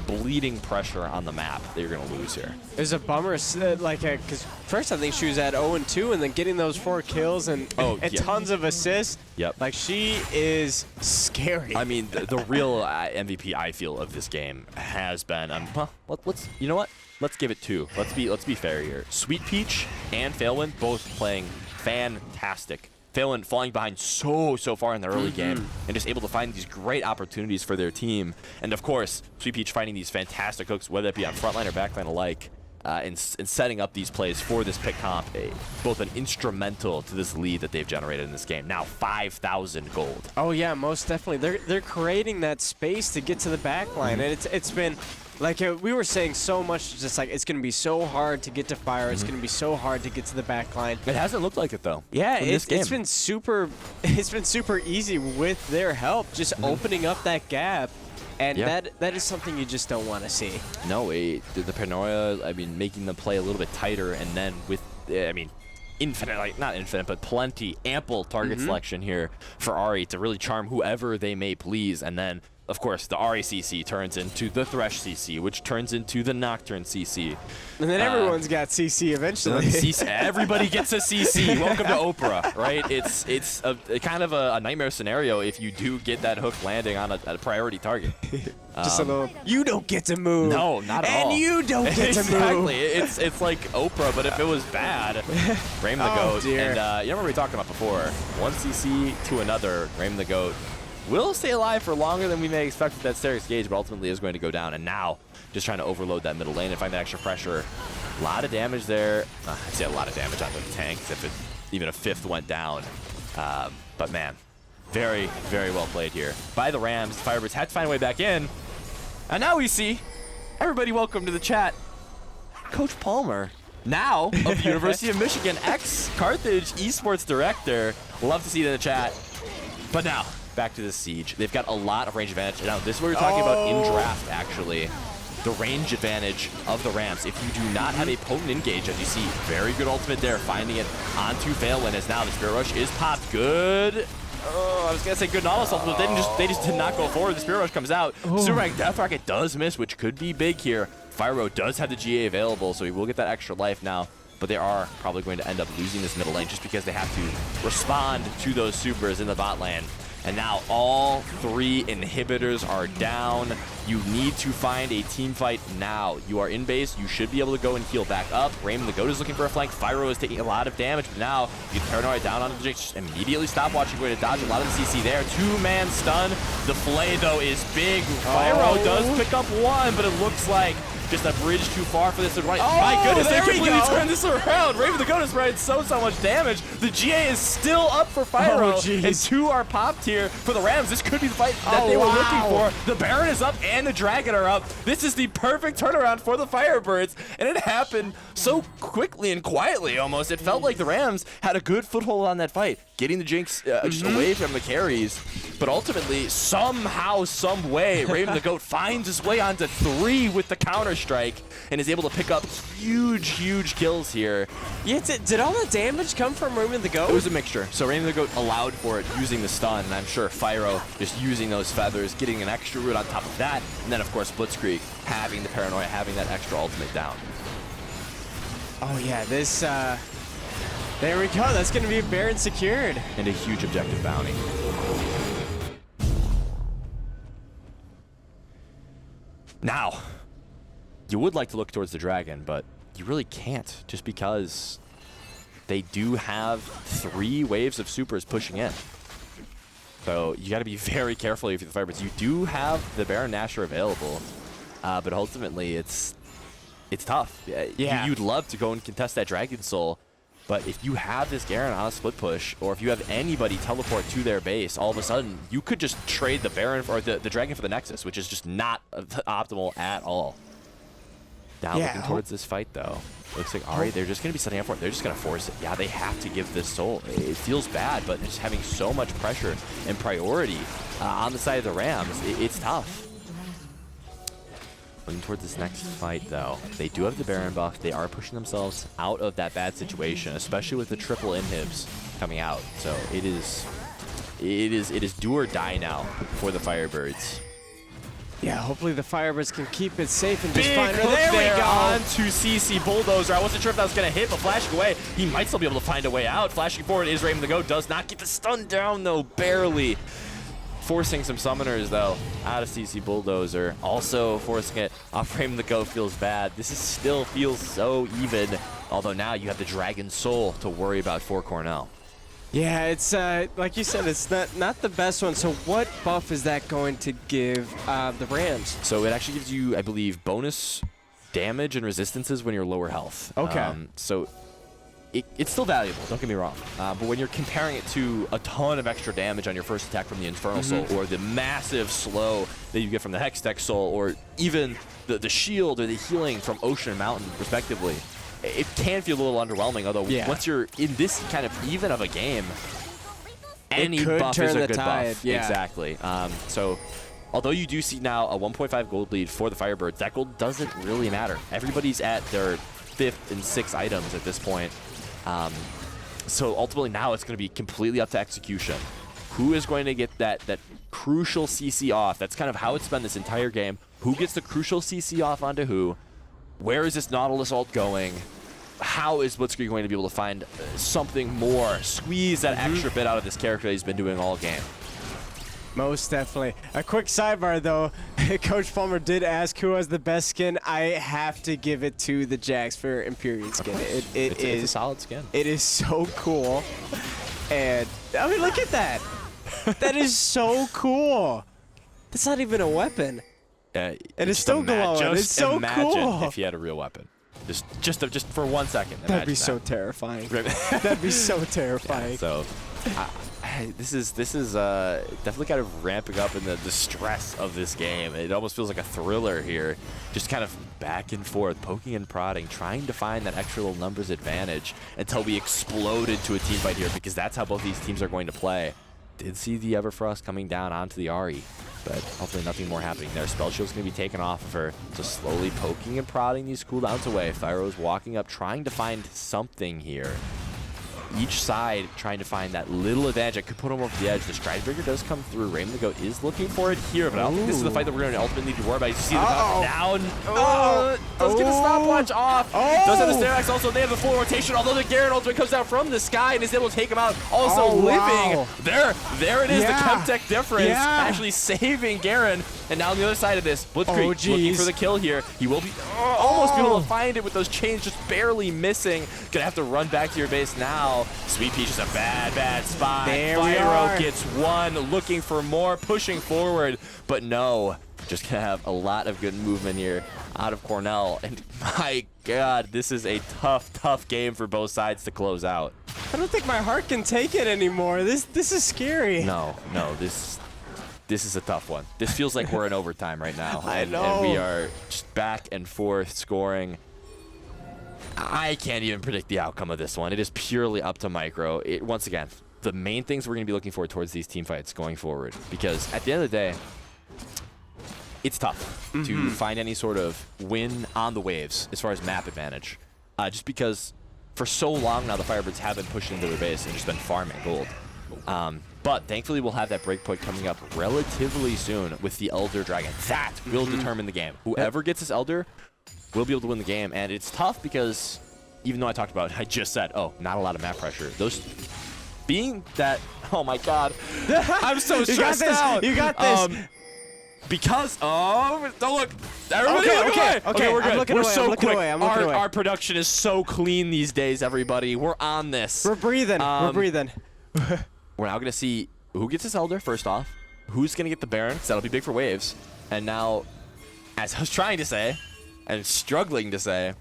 bleeding pressure on the map that you're going to lose here. It was a bummer, because first I think she was at 0-2, and then getting those 4 kills and tons of assists. Yep. Like, she is scary. I mean, the real MVP I feel of this game has been, well, let's, you know what? Let's give it 2. Let's be fair here. Sweet Peach and Phelan both playing fantastic. Phelan falling behind so far in the early game and just able to find these great opportunities for their team. And of course, Sweet Peach finding these fantastic hooks, whether it be on frontline or backline alike, and setting up these plays for this pick comp, both an instrumental to this lead that they've generated in this game. Now 5,000 gold. Oh yeah, most definitely. They're creating that space to get to the backline, and it's been like we were saying so much, just like it's gonna be so hard to get to fire. It's gonna be so hard to get to the backline. It hasn't looked like it though. Yeah, it's been super easy with their help, just opening up that gap. And that is something you just don't want to see. No, the Paranoia, I mean, making them play a little bit tighter, and then with, I mean, infinite, like not infinite, but ample target selection here for Ahri to really charm whoever they may please. And then, of course, the Ahri CC turns into the Thresh CC, which turns into the Nocturne CC. And then everyone's got CC eventually. Everybody gets a CC. Welcome to Oprah, right? It's a kind of a nightmare scenario if you do get that hook landing on a priority target. Just a little, you don't get to move. No, not at all. And you don't get to move. Exactly. It's like Oprah, but if it was bad, Raymond the Goat. Dear. And you remember we talked about before, one CC to another, Raymond the Goat will stay alive for longer than we may expect with that Syrax gauge, but ultimately is going to go down. And now, just trying to overload that middle lane and find that extra pressure. A lot of damage there. I'd say a lot of damage on the tanks if even a 5th went down. But man, very, very well played here by the Rams. The Firebirds had to find a way back in. And now we see, everybody welcome to the chat, Coach Palmer, now of the University of Michigan, ex-Carthage esports director. Love to see you in the chat. But now, back to the Siege. They've got a lot of range advantage. Now, this is what we were talking about in draft, actually. The range advantage of the Rams. If you do not have a potent engage, as you see, very good ultimate there, finding it onto Phelan, as now the Spirit Rush is popped. Good. I was going to say good Nautilus ultimate, but they just did not go forward. The Spirit Rush comes out. Super Death Rocket does miss, which could be big here. Fyro does have the GA available, so he will get that extra life now. But they are probably going to end up losing this middle lane just because they have to respond to those supers in the bot lane. And now all 3 inhibitors are down. You need to find a team fight now. You are in base. You should be able to go and heal back up. Raymond the Goat is looking for a flank. Fyro is taking a lot of damage. But now you get Paranoia down onto the Jinx. Just immediately stop watching, going to dodge a lot of the CC there. 2-man stun. The Flay, though, is big. Fyro does pick up 1, but it looks like just a bridge too far for this to run. My goodness, they completely turned this around. Raven the Goat has provided so much damage. The GA is still up for Fyro, and 2 are popped here for the Rams. This could be the fight that they were looking for. The Baron is up and the Dragon are up. This is the perfect turnaround for the Firebirds, and it happened so quickly and quietly almost. It felt like the Rams had a good foothold on that fight, getting the Jinx just away from the carries. But ultimately, somehow, some way, Raven the Goat finds his way onto 3 with the counter-strike and is able to pick up huge kills here. Yeah, did all the damage come from Raven the Goat? It was a mixture. So Raven the Goat allowed for it using the stun, and I'm sure Fyro just using those feathers, getting an extra root on top of that, and then of course Blitzkrieg having the Paranoia, having that extra ultimate down. Oh yeah, this, there we go. That's going to be a Baron secured. And a huge objective bounty. Now, you would like to look towards the Dragon, but you really can't, just because they do have 3 waves of supers pushing in. So you got to be very careful if you're the Firebirds. You do have the Baron Nashor available, but ultimately it's tough. Yeah. You'd love to go and contest that Dragon Soul, but if you have this Garen on a split push, or if you have anybody teleport to their base, all of a sudden you could just trade the Baron or the Dragon for the Nexus, which is just not optimal at all. Now looking towards this fight though. Looks like Ahri, they're just going to be setting up for it. They're just going to force it. Yeah, they have to give this soul. It feels bad, but just having so much pressure and priority on the side of the Rams, it's tough. Looking towards this next fight, though, they do have the Baron buff. They are pushing themselves out of that bad situation, especially with the triple inhibs coming out. So it is do or die now for the Firebirds. Yeah, hopefully the Firebirds can keep it safe and just Big find it. hook There we go. on to CC Bulldozer. I wasn't sure if that was going to hit, but flashing away, he might still be able to find a way out. Flashing forward is Raven the Go. Does not get the stun down, though, barely. Forcing some summoners, though, out of CC Bulldozer. Also forcing it off Raven the Go feels bad. This is still feels so even, although now you have the Dragon Soul to worry about for Cornell. Yeah, it's like you said, it's not the best one. So what buff is that going to give the Rams? So it actually gives you, I believe, bonus damage and resistances when you're lower health. Okay. So it's still valuable, don't get me wrong. But when you're comparing it to a ton of extra damage on your first attack from the Infernal Soul, or the massive slow that you get from the Hextech Soul, or even the shield or the healing from Ocean and Mountain, respectively, it can feel a little underwhelming, although once you're in this kind of even of a game, any buff is a good buff. Yeah. Exactly. So although you do see now a 1.5 gold lead for the Firebirds, that gold doesn't really matter. Everybody's at their 5th and 6th items at this point. So ultimately now it's going to be completely up to execution. Who is going to get that crucial CC off? That's kind of how it's been this entire game. Who gets the crucial CC off onto who? Where is this Nautilus ult going? How is Blitzkrieg going to be able to find something more? Squeeze that extra bit out of this character that he's been doing all game. Most definitely. A quick sidebar, though. Coach Palmer did ask who has the best skin. I have to give it to the Jax for Empyrean skin. It's a solid skin. It is so cool. And, I mean, look at that. That is so cool. That's not even a weapon. And it's still glowing. It's so cool. Imagine if he had a real weapon. Just for 1 second. That'd be so terrifying. That'd be so terrifying. Yeah, so this is definitely kind of ramping up in the stress of this game. It almost feels like a thriller here. Just kind of back and forth, poking and prodding, trying to find that extra little numbers advantage until we explode into a team fight here, because that's how both these teams are going to play. Did see the Everfrost coming down onto the Ahri, but hopefully nothing more happening there. Spell Shield's going to be taken off of her. Just slowly poking and prodding these cooldowns away. Fyro's walking up, trying to find something here. Each side trying to find that little advantage that could put him over the edge. The Stridebreaker does come through. Raven the Goat is looking for it here, but I don't think this is the fight that we're going to ultimately need to worry about. You see the down. Does get the stopwatch off. Does have the Sterax also. They have the full rotation, although the Garen ultimate comes down from the sky and is able to take him out. Also living. There it is, the Chemtech difference. Actually saving Garen. And now on the other side of this, Blitzkrieg looking for the kill here. He will be almost be able to find it with those chains just barely missing. Gonna have to run back to your base now. Sweet Peach is a bad spot. Fyro gets one, looking for more, pushing forward, but no. Just gonna have a lot of good movement here out of Cornell. And my God, this is a tough game for both sides to close out. I don't think my heart can take it anymore. This is scary. No, this is a tough one. This feels like we're in overtime right now. I know. And we are just back and forth scoring. I can't even predict the outcome of this one. It is purely up to Micro. Once again, the main things we're going to be looking for towards these team fights going forward, because at the end of the day, it's tough to find any sort of win on the waves as far as map advantage. Just because for so long now the Firebirds have been pushed into their base and just been farming gold. But thankfully we'll have that breakpoint coming up relatively soon with the Elder Dragon. That will determine the game. Whoever gets this Elder will be able to win the game. And it's tough because even though I talked about, I just said, oh, not a lot of map pressure. Those being that, oh my God, I'm so stressed out. You got this. Because, don't look. Everybody okay, we're good. We're so quick. Our production is so clean these days, everybody. We're on this. We're breathing. We're breathing. We're now going to see who gets this Elder first off? Who's going to get the Baron? Because that'll be big for waves. And now, as I was trying to say, and struggling to say,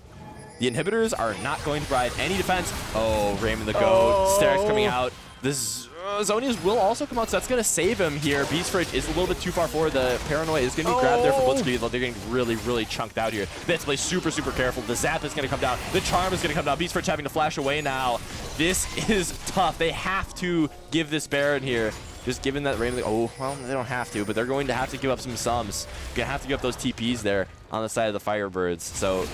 the inhibitors are not going to provide any defense. Oh, Raymond the Goat. Steric's coming out. This Zonius will also come out, so that's going to save him here. Beast Fridge is a little bit too far forward. The Paranoia is going to be grabbed there for Blitzkrieg, though they're getting really, really chunked out here. They have to play super, super careful. The Zap is going to come down. The Charm is going to come down. Beast Fridge having to flash away now. This is tough. They have to give this Baron here. Just given that Raymond, oh, well, they don't have to, but they're going to have to give up some sums. Going to have to give up those TPs there on the side of the Firebirds. So,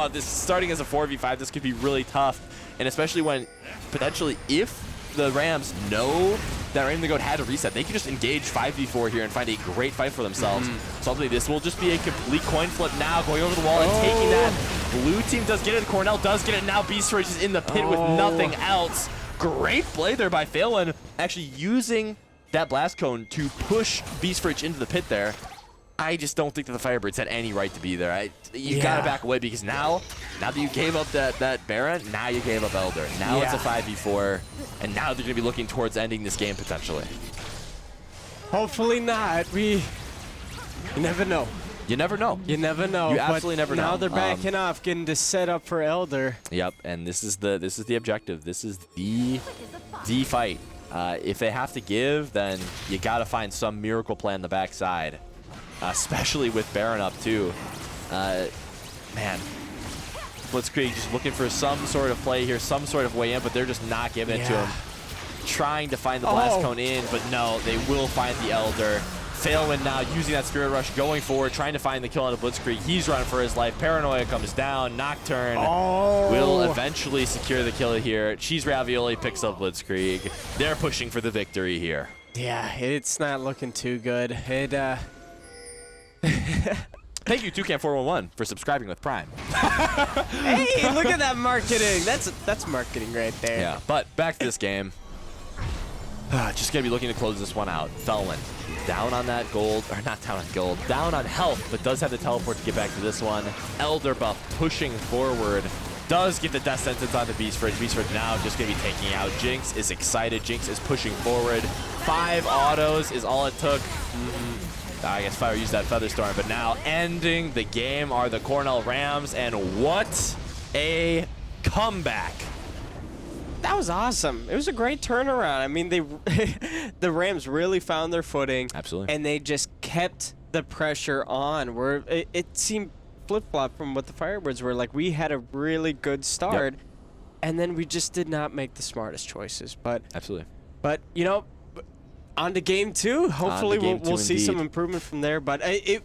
this starting as a 4v5, this could be really tough. And especially when, potentially, if the Rams know that Raymond the Goat had to reset, they can just engage 5v4 here and find a great fight for themselves. So ultimately, this will just be a complete coin flip now, going over the wall and taking that. Blue team does get it. Cornell does get it. Now Beast Rage is in the pit with nothing else. Great play there by Phelan, actually using that Blast Cone to push Beast Fridge into the pit there. I just don't think that the Firebirds had any right to be there. You gotta back away, because now that you gave up that Baron, now you gave up Elder. Now it's a 5v4, and now they're gonna be looking towards ending this game potentially. Hopefully not. You never know. You never know. You never know. You absolutely never know. Now they're backing off, getting to set up for Elder. Yep, and this is the objective. This is the fight. If they have to give, then you gotta find some miracle plan on the backside. Especially with Baron up too. Man, Blitzkrieg just looking for some sort of play here, some sort of way in, but they're just not giving it to him. Trying to find the Blast Cone in, but no, they will find the Elder. Phelan now using that Spirit Rush, going forward, trying to find the kill on the Blitzkrieg. He's running for his life. Paranoia comes down. Nocturne will eventually secure the kill here. Cheese Ravioli picks up Blitzkrieg. They're pushing for the victory here. Yeah, it's not looking too good. Thank you, Toucan411, for subscribing with Prime. Hey, look at that marketing. That's marketing right there. Yeah, but back to this game. Just going to be looking to close this one out. Phelan down on that gold, or not down on gold, down on health, but does have the teleport to get back to this one. Elder buff pushing forward. Does get the death sentence on the Beast Fridge. Beast Fridge now just going to be taking out. Jinx is excited. Jinx is pushing forward. 5 autos is all it took. I guess Fire used that Featherstorm, but now ending the game are the Cornell Rams, and what a comeback. That was awesome. It was a great turnaround. I mean, the Rams really found their footing. Absolutely. And they just kept the pressure on. Where it seemed flip-flop from what the Firebirds were. Like, we had a really good start, and then we just did not make the smartest choices. But absolutely. But, you know, on to game 2. Hopefully we'll see some improvement from there. But I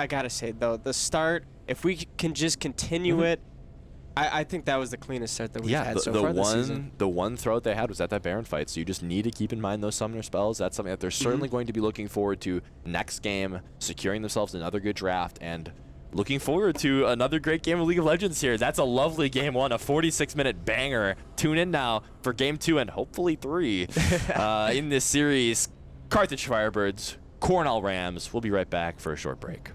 gotta say, though, the start, if we can just continue it, I think that was the cleanest start that we've had so far this season. The one throw they had was at that Baron fight, so you just need to keep in mind those summoner spells. That's something that they're certainly going to be looking forward to next game, securing themselves another good draft, and looking forward to another great game of League of Legends here. That's a lovely game 1, a 46-minute banger. Tune in now for game 2 and hopefully 3 in this series. Carthage Firebirds, Cornell Rams. We'll be right back for a short break.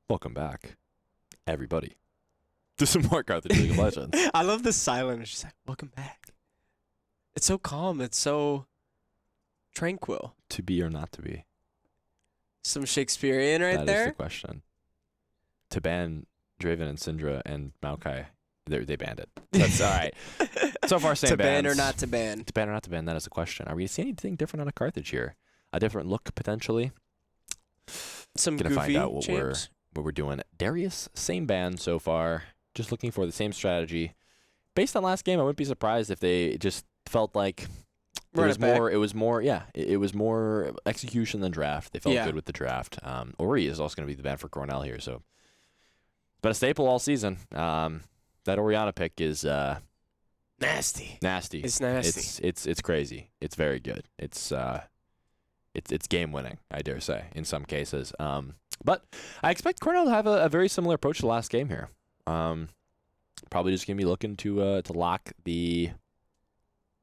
Welcome back, everybody, to some more Carthage League of Legends. I love the silence. She's like, welcome back. It's so calm. It's so tranquil. To be or not to be? Some Shakespearean right That there. is the question. To ban Draven and Syndra and Maokai, they banned it. That's all right. So far, same To ban bans. or not to ban? To ban or not to ban, that is the question. Are we going to see anything different out of Carthage here? A different look, potentially? Some Gonna goofy find out what champs. we're doing. Darius, same ban so far. Just looking for the same strategy. Based on last game, I wouldn't be surprised if they just felt like it Run was it back. more. It was more. Yeah, it was more execution than draft. They felt Yeah. good with the draft. Ori is also going to be the ban for Cornell here, so but a staple all season. That Orianna pick is Nasty. nasty. It's nasty. It's crazy. It's very good. It's game winning, I dare say, in some cases. But I expect Cornell to have a very similar approach to the last game here. Probably just gonna be looking to lock the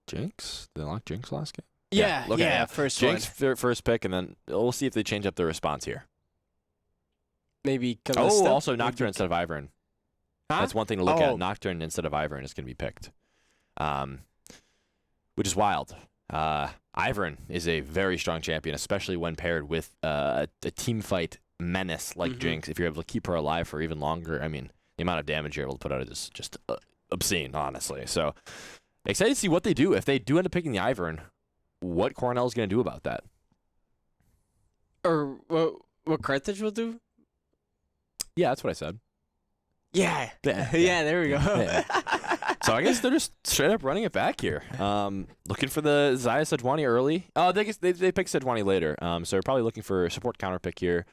Jinx. Did they lock Jinx last game? Yeah, look at it. first Jinx one. first pick, and then we'll see if they change up their response here. Maybe Oh, also Nocturne instead of Ivern. Huh? That's one thing to look Oh. at. Nocturne instead of Ivern is going to be picked, which is wild. Ivern is a very strong champion, especially when paired with a team fight menace like Mhm. Jinx. If you're able to keep her alive for even longer, I mean, the amount of damage you're able to put out is just obscene, honestly. So excited to see what they do. If they do end up picking the Ivern, what Cornell's going to do about that. Or what Carthage will do? Yeah, that's what I said. Yeah. Yeah. Yeah, there we go. Yeah. So I guess they're just straight up running it back here. Looking for the Xayah Sejuani early. Oh, they pick Sejuani later. So they're probably looking for a support counter pick here.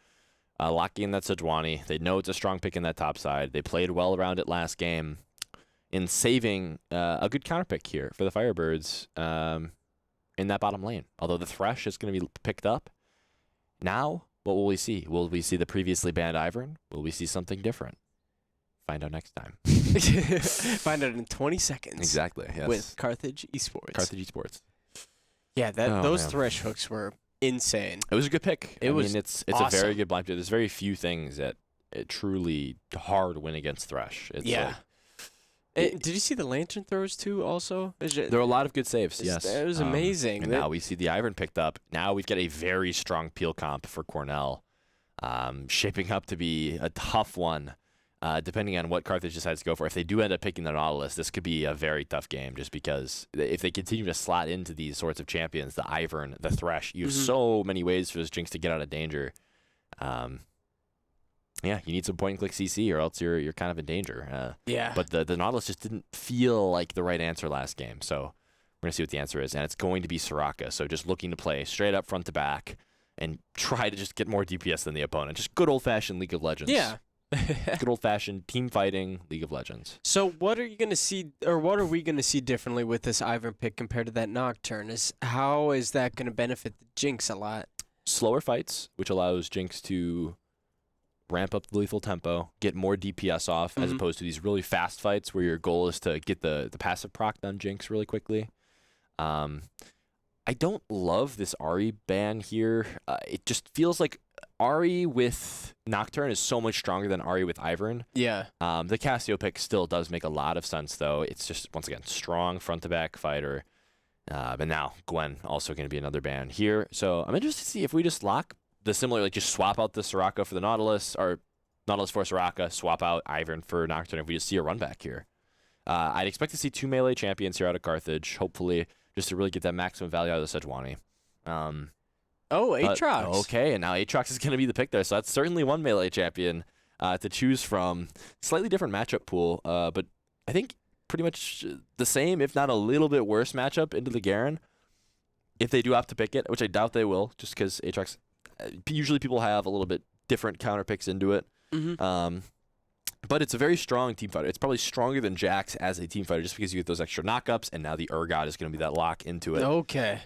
Locking in that Sejuani. They know it's a strong pick in that top side. They played well around it last game in saving a good counter pick here for the Firebirds in that bottom lane. Although the Thresh is going to be picked up. Now, what will we see? Will we see the previously banned Ivern? Will we see something different? Find out next time. Find out in 20 seconds. Exactly. Yes. With Carthage Esports. Carthage Esports. Yeah, Oh, those man. Thresh hooks were insane. It was a good pick. I was mean, it's a awesome. very good blind pick. There's very few things that it truly hard win against Thresh. It's Yeah. like, Did you see the lantern throws too? Also, there are a lot of good saves. Yes, it was amazing. And now we see the Ivern picked up. Now we've got a very strong peel comp for Cornell, shaping up to be a tough one. Depending on what Carthage decides to go for. If they do end up picking the Nautilus, this could be a very tough game just because if they continue to slot into these sorts of champions, the Ivern, the Thresh, you have so many ways for this Jinx to get out of danger. Yeah, you need some point-and-click CC or else you're kind of in danger. Yeah. But the Nautilus just didn't feel like the right answer last game, so we're going to see what the answer is, and it's going to be Soraka, so just looking to play straight up front to back and try to just get more DPS than the opponent. Just good old-fashioned League of Legends. Yeah. Good old-fashioned team fighting League of Legends. So what are you gonna see, or what are we gonna see differently with this Ivern pick compared to that Nocturne? How is that gonna benefit the Jinx a lot? Slower fights, which allows Jinx to ramp up the lethal tempo, get more DPS off, as opposed to these really fast fights where your goal is to get the passive proc on Jinx really quickly. I don't love this Ahri ban here. It just feels like Ahri with Nocturne is so much stronger than Ahri with Ivern. Yeah. The Cassio pick still does make a lot of sense, though. It's just, once again, strong front-to-back fighter. But now, Gwen also going to be another ban here. So I'm interested to see if we just lock the similar, like just swap out the Soraka for the Nautilus, or Nautilus for Soraka, swap out Ivern for Nocturne if we just see a run back here. I'd expect to see 2 melee champions here out of Carthage, hopefully, just to really get that maximum value out of the Sejuani. Aatrox. Okay, and now Aatrox is going to be the pick there, so that's certainly one melee champion to choose from. Slightly different matchup pool, but I think pretty much the same, if not a little bit worse matchup into the Garen. If they do have to pick it, which I doubt they will, just because Aatrox, usually people have a little bit different counter picks into it. But it's a very strong team fighter. It's probably stronger than Jax as a team fighter just because you get those extra knockups, and now the Urgot is going to be that lock into it. Okay.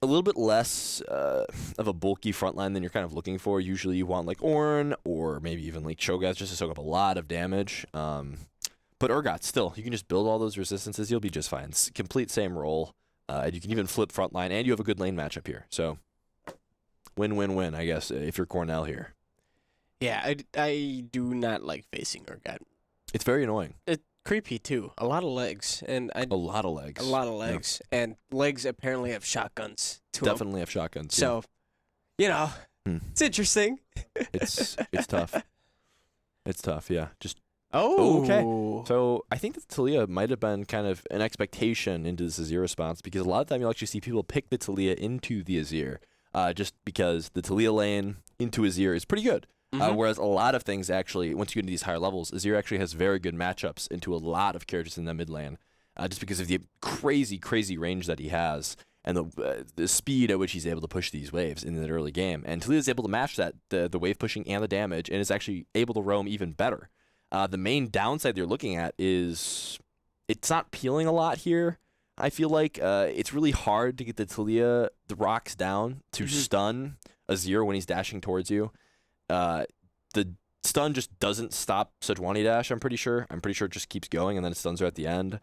A little bit less of a bulky front line than you're kind of looking for. Usually you want like Ornn or maybe even like Cho'Gath just to soak up a lot of damage. But Urgot, still, you can just build all those resistances. You'll be just fine. It's complete same role. You can even flip front line, and you have a good lane matchup here. So win-win-win, I guess, if you're Cornell here. Yeah, I do not like facing Urgot. It's very annoying. It's creepy too. A lot of legs, and A lot of legs. a lot of legs, and legs apparently have shotguns to 'em. Definitely have shotguns. So, you know, it's interesting. It's tough. It's tough. Yeah. Just Oh, okay. So I think that Talia might have been kind of an expectation into this Azir response, because a lot of the time you'll actually see people pick the Talia into the Azir, just because the Talia lane into Azir is pretty good. Whereas a lot of things actually, once you get into these higher levels, Azir actually has very good matchups into a lot of characters in the mid lane, just because of the crazy, crazy range that he has and the speed at which he's able to push these waves in the early game. And Talia is able to match that, the wave pushing and the damage, and is actually able to roam even better. The main downside they're looking at is it's not peeling a lot here. I feel like it's really hard to get the Talia, the rocks down to stun Azir when he's dashing towards you. The stun just doesn't stop Sejuani dash, I'm pretty sure. I'm pretty sure it just keeps going, and then it stuns her at the end.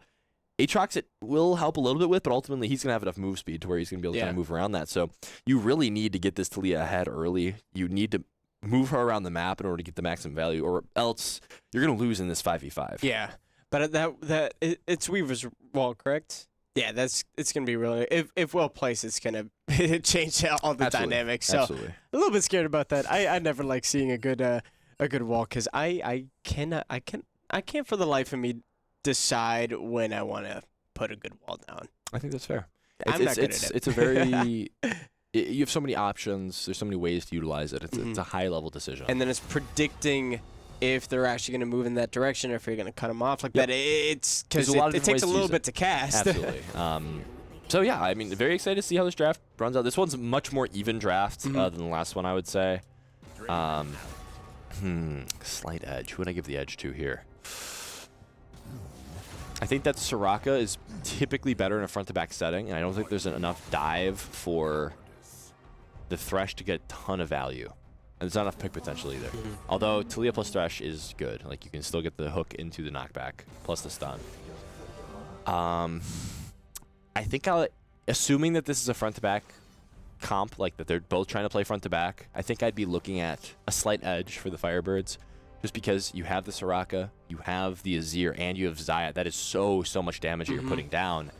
Aatrox it will help a little bit with, but ultimately he's going to have enough move speed to where he's going to be able to kind of move around that. So you really need to get this Talia ahead early. You need to move her around the map in order to get the maximum value, or else you're going to lose in this 5v5. Yeah, but it's Weaver's wall, correct? Yeah, it's gonna be really if well placed, it's gonna change all the dynamics. So Absolutely. a little bit scared about that. I never like seeing a good wall, because I can't for the life of me decide when I want to put a good wall down. I think that's fair. I'm not good at it. It's a very you have so many options. There's so many ways to utilize it. It's a high level decision. And then it's predicting if they're actually going to move in that direction, or if you're going to cut them off like that. It's because it takes a little bit to cast. Absolutely. So yeah, I mean, very excited to see how this draft runs out. This one's a much more even draft than the last one, I would say. Slight edge. Who would I give the edge to here? I think that Soraka is typically better in a front-to-back setting, and I don't think there's enough dive for the Thresh to get a ton of value. And there's not enough pick potential either. Although Talia plus Thresh is good. Like, you can still get the hook into the knockback, plus the stun. I think assuming that this is a front-to-back comp, like that they're both trying to play front-to-back, I think I'd be looking at a slight edge for the Firebirds, just because you have the Soraka, you have the Azir, and you have Xayah. That is so much damage that you're putting down.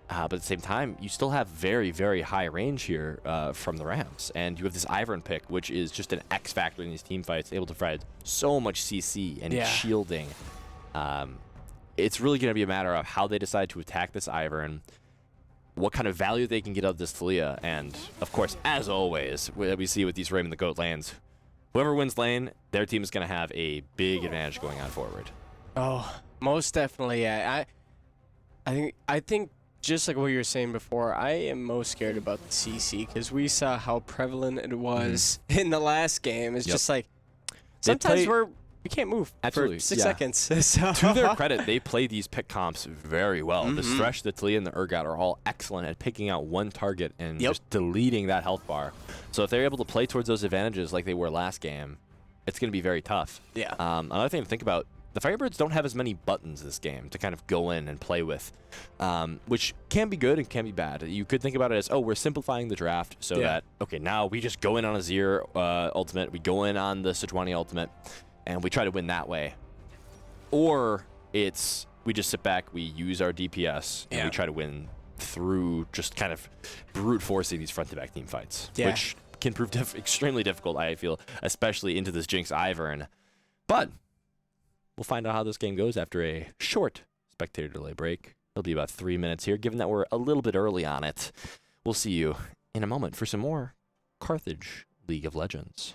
But at the same time, you still have very, very high range here from the Rams. And you have this Ivern pick, which is just an X factor in these team fights, able to provide so much CC and shielding. It's really going to be a matter of how they decide to attack this Ivern, what kind of value they can get out of this Talia, and, of course, as always, we see with these Raymond the Goat lanes, whoever wins lane, their team is going to have a big advantage going on forward. Oh, most definitely. Yeah. I think just like what you were saying before, I am most scared about the CC, because we saw how prevalent it was in the last game. It's just like sometimes we can't move for 6 seconds. So. To their credit, they play these pick comps very well. The Thresh, the Talia, and the Urgot are all excellent at picking out one target and just deleting that health bar. So if they're able to play towards those advantages like they were last game, it's going to be very tough. Yeah. Another thing to think about, the Firebirds don't have as many buttons this game to kind of go in and play with, which can be good and can be bad. You could think about it as, oh, we're simplifying the draft so that, okay, now we just go in on a Azir ultimate, we go in on the Sejuani ultimate, and we try to win that way. Or it's we just sit back, we use our DPS, and we try to win through just kind of brute forcing these front-to-back team fights, which can prove extremely difficult, I feel, especially into this Jinx Ivern. But we'll find out how this game goes after a short spectator delay break. It'll be about 3 minutes here, given that we're a little bit early on it. We'll see you in a moment for some more Carthage League of Legends.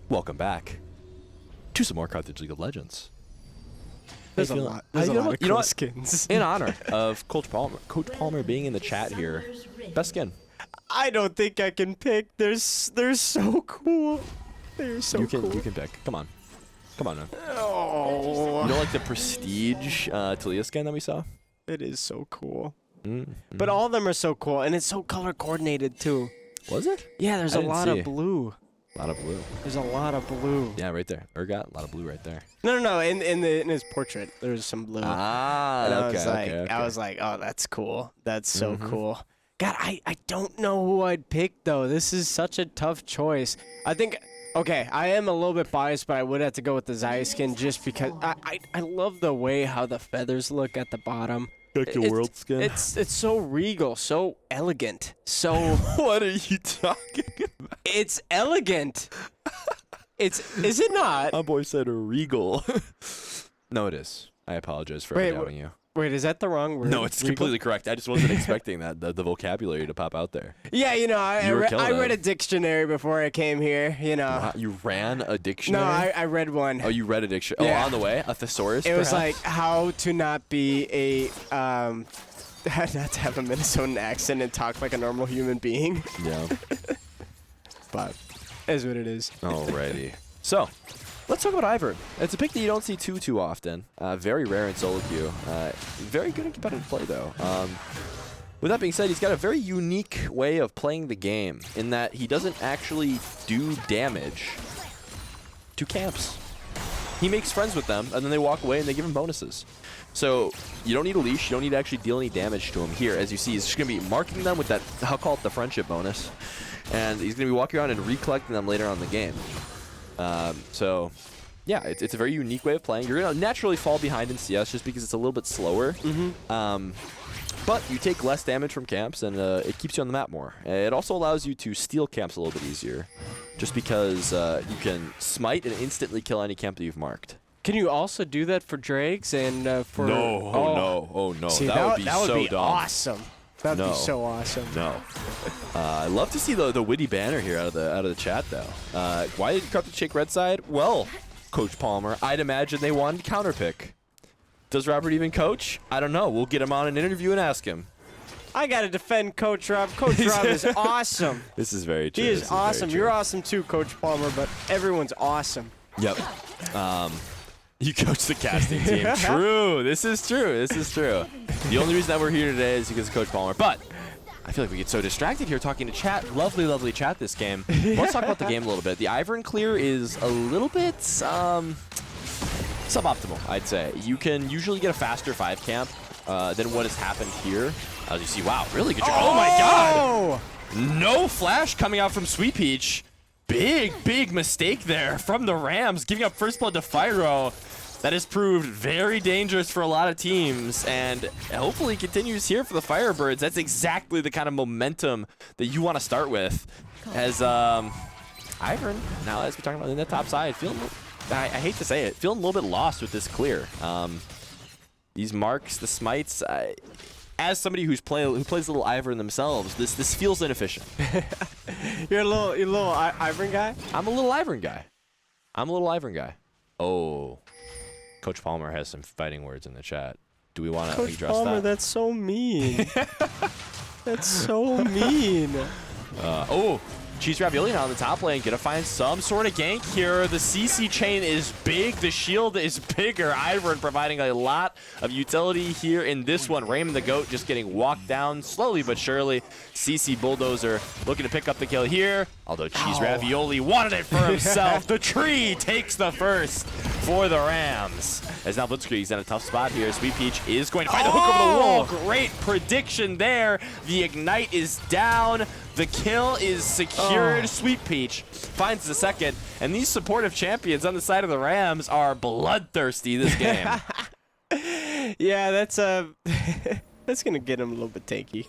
Welcome back to some more Carthage League of Legends. There's a lot. There's a lot of cool skins. In honor of Coach Palmer being in the chat here, best skin. I don't think I can pick. They're so cool. They're so cool. You can pick. Come on, man. Oh. You know, like the prestige Talia skin that we saw. It is so cool. Mm-hmm. But all of them are so cool, and it's so color coordinated too. Was it? Yeah, there's a lot of blue. A lot of blue. There's a lot of blue. Yeah, right there. Urgot, a lot of blue right there. No. In his portrait, there's some blue. Ah, and I was like, oh, that's cool. That's so cool. God, I don't know who I'd pick though. This is such a tough choice. I think. Okay, I am a little bit biased, but I would have to go with the Xayah skin just because I love the way how the feathers look at the bottom. Like the world skin. It's so regal, so elegant, so. What are you talking about? It's elegant. Is it not? My boy said regal. No, it is. I apologize for doubting you. Wait, is that the wrong word? No, it's completely correct. I just wasn't expecting that the vocabulary to pop out there. Yeah, I read a dictionary before I came here. Wow, you ran a dictionary? No, I read one. Oh, you read a dictionary? Yeah. Oh, on the way? A thesaurus, It was perhaps? like how to not be a not to have a Minnesotan accent and talk like a normal human being. Yeah. But it is what it is. Alrighty. So, let's talk about Ivern. It's a pick that you don't see too often. Very rare in solo queue. Very good in competitive play, though. With that being said, he's got a very unique way of playing the game in that he doesn't actually do damage to camps. He makes friends with them, and then they walk away and they give him bonuses. So you don't need a leash. You don't need to actually deal any damage to him. Here, as you see, he's just going to be marking them with that, I'll call it the friendship bonus. And he's going to be walking around and recollecting them later on in the game. So, yeah, it's a very unique way of playing. You're going to naturally fall behind in CS just because it's a little bit slower. But you take less damage from camps, and it keeps you on the map more. It also allows you to steal camps a little bit easier, just because you can smite and instantly kill any camp that you've marked. Can you also do that for Drags and for... No. See, that would be so dumb. Awesome. That'd No. be so awesome. No. I love to see the witty banner here out of the chat, though. Why did Carthage take red side? Well, Coach Palmer, I'd imagine they wanted counter pick. Does Robert even coach? I don't know. We'll get him on an interview and ask him. I got to defend Coach Rob. Coach Rob is awesome. This is very true. He is awesome. You're awesome too, Coach Palmer, but everyone's awesome. Yep. You coach the casting team. True. This is true. The only reason that we're here today is because of Coach Palmer. But I feel like we get so distracted here talking to chat. Lovely, lovely chat this game. Let's talk about the game a little bit. The Ivern clear is a little bit suboptimal, I'd say. You can usually get a faster 5 camp than what has happened here. As you see, wow, really good job. Oh my God! No flash coming out from Sweet Peach. Big mistake there from the Rams, giving up first blood to Fyro. That has proved very dangerous for a lot of teams, and hopefully continues here for the Firebirds. That's exactly the kind of momentum that you want to start with. As Ivern, now as we're talking about in the top side, feeling, I hate to say it, feeling a little bit lost with this clear. These marks, the smites, as somebody who plays a little Ivern themselves, this feels inefficient. You're a little Ivern guy? I'm a little Ivern guy. Oh. Coach Palmer has some fighting words in the chat. Do we want to address Coach Palmer, that? that's so mean. That's so mean. Cheese Ravioli now on the top lane. Gonna find some sort of gank here. The CC chain is big. The shield is bigger. Ivern providing a lot of utility here in this one. Raymond the GOAT just getting walked down slowly but surely. CC Bulldozer looking to pick up the kill here. Although Cheese Ravioli wanted it for himself. The tree takes the first for the Rams. As now Blitzkrieg's in a tough spot here. Sweet Peach is going to find the hook over the wall. Great prediction there. The Ignite is down. The kill is secured. Sweet Peach finds the second. And these supportive champions on the side of the Rams are bloodthirsty this game. Yeah, that's that's going to get him a little bit tanky.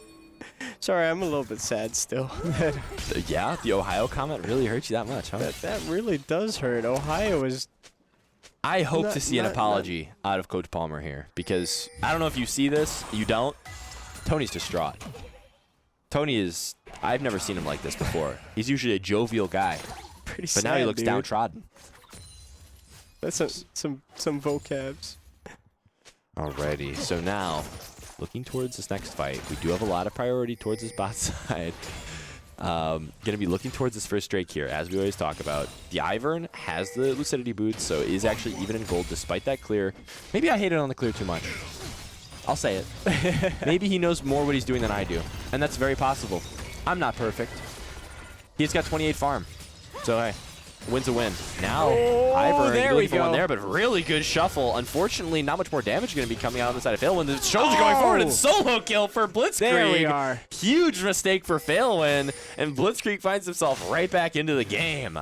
Sorry, I'm a little bit sad still. Yeah, the Ohio comment really hurts you that much, huh? That really does hurt. Ohio is... I hope to see an apology out of Coach Palmer here, because I don't know if you see this. You don't. Tony's distraught. Tony is... I've never seen him like this before. He's usually a jovial guy. pretty But sad, now he looks dude. downtrodden. That's some vocabs. Alrighty, so now, looking towards this next fight, we do have a lot of priority towards this bot side. Gonna be looking towards this first Drake here, as we always talk about. The Ivern has the Lucidity boots, so is actually even in gold despite that clear. Maybe I hated on the clear too much. I'll say it. Maybe he knows more what he's doing than I do, and that's very possible. I'm not perfect. He's got 28 farm, so hey, win's a win. Now, Ivern there looking we for one go. there, but really good shuffle. Unfortunately, not much more damage going to be coming out on the side of Failwind. The shoulder going forward and solo kill for Blitzkrieg. There we are. Huge mistake for Failwind, and Blitzkrieg finds himself right back into the game.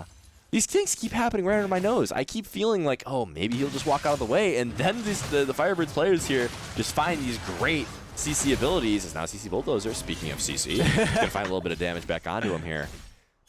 These things keep happening right under my nose. I keep feeling like, oh, maybe he'll just walk out of the way, and then the FIrebirds players here just find these great CC abilities. It's now CC Bulldozer. Speaking of CC, gonna find a little bit of damage back onto him here.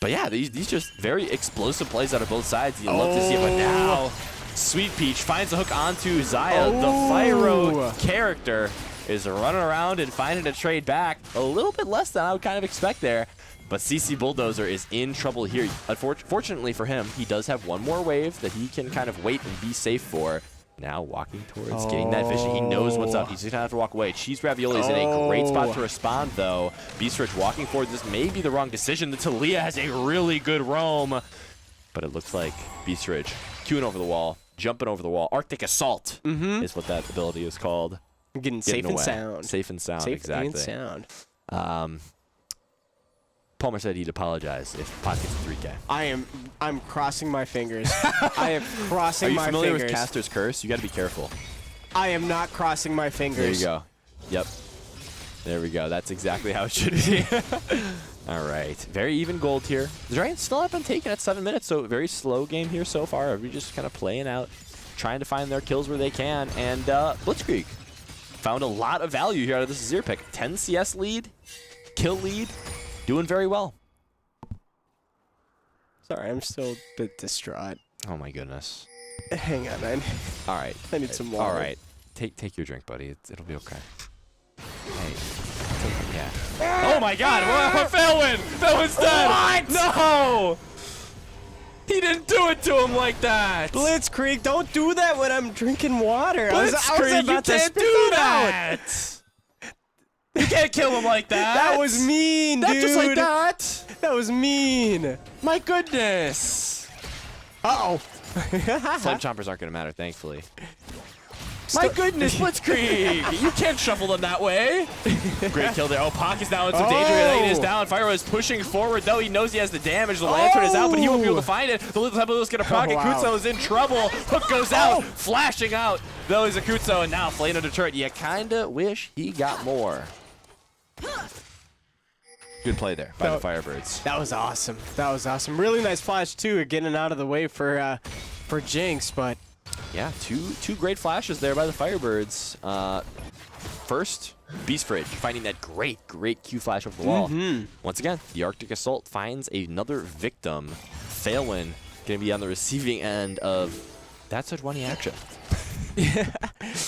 But yeah, these just very explosive plays out of both sides. You love to see it, but now Sweet Peach finds the hook onto Zaya. The Fyro character is running around and finding a trade back. A little bit less than I would kind of expect there. But CC Bulldozer is in trouble here. Unfortunately for him, he does have one more wave that he can kind of wait and be safe for. Now walking towards getting that vision. He knows what's up. He's just going to have to walk away. Cheese Ravioli is in a great spot to respond, though. Beastridge walking forward. This may be the wrong decision. The Talia has a really good roam. But it looks like Beastridge queuing over the wall, jumping over the wall. Arctic Assault is what that ability is called. Getting safe and sound. Safe and sound, Safe exactly. and sound. Palmer said he'd apologize if Pot gets a 3K. I'm crossing my fingers. I am crossing my fingers. Are you familiar with Caster's Curse? You got to be careful. I am not crossing my fingers. There you go. Yep. There we go. That's exactly how it should be. All right. Very even gold here. The Dragons still have been taken at 7 minutes, so very slow game here so far. Everybody just kind of playing out, trying to find their kills where they can. And Blitzkrieg found a lot of value here out of this Azir pick. 10 CS lead, kill lead. Doing very well. Sorry, I'm still a bit distraught. Oh my goodness. Hang on, All right. I need some water. All right. Take your drink, buddy. It'll be okay. Hey. Yeah. Oh my God! What? Failwind! Failwind's dead! What? No! He didn't do it to him like that! Blitzkrieg, don't do that when I'm drinking water. Blitzkrieg, you can't do that! You can't kill him like that! That was mean, dude! Not just like that! That was mean! My goodness! Uh-oh. Flame Chompers aren't going to matter, thankfully. My goodness, Blitzkrieg! You can't shuffle them that way! Great kill there. Oh, Pock is now in some danger. It is down. Fyro is pushing forward, though. He knows he has the damage. The Lantern is out, but he won't be able to find it. The little Temple is going to proc it. Kutso is in trouble. Hook goes out, flashing out. Though he's a Kutso, and now Flame under turret. You kind of wish he got more. Good play there by the FIrebirds. That was awesome. That was awesome. Really nice flash, too, getting out of the way for Jinx, but... Yeah, two great flashes there by the FIrebirds. First, Beastridge finding that great Q flash over the wall. Once again, the Arctic Assault finds another victim. Failwind going to be on the receiving end of that such one action. Yeah,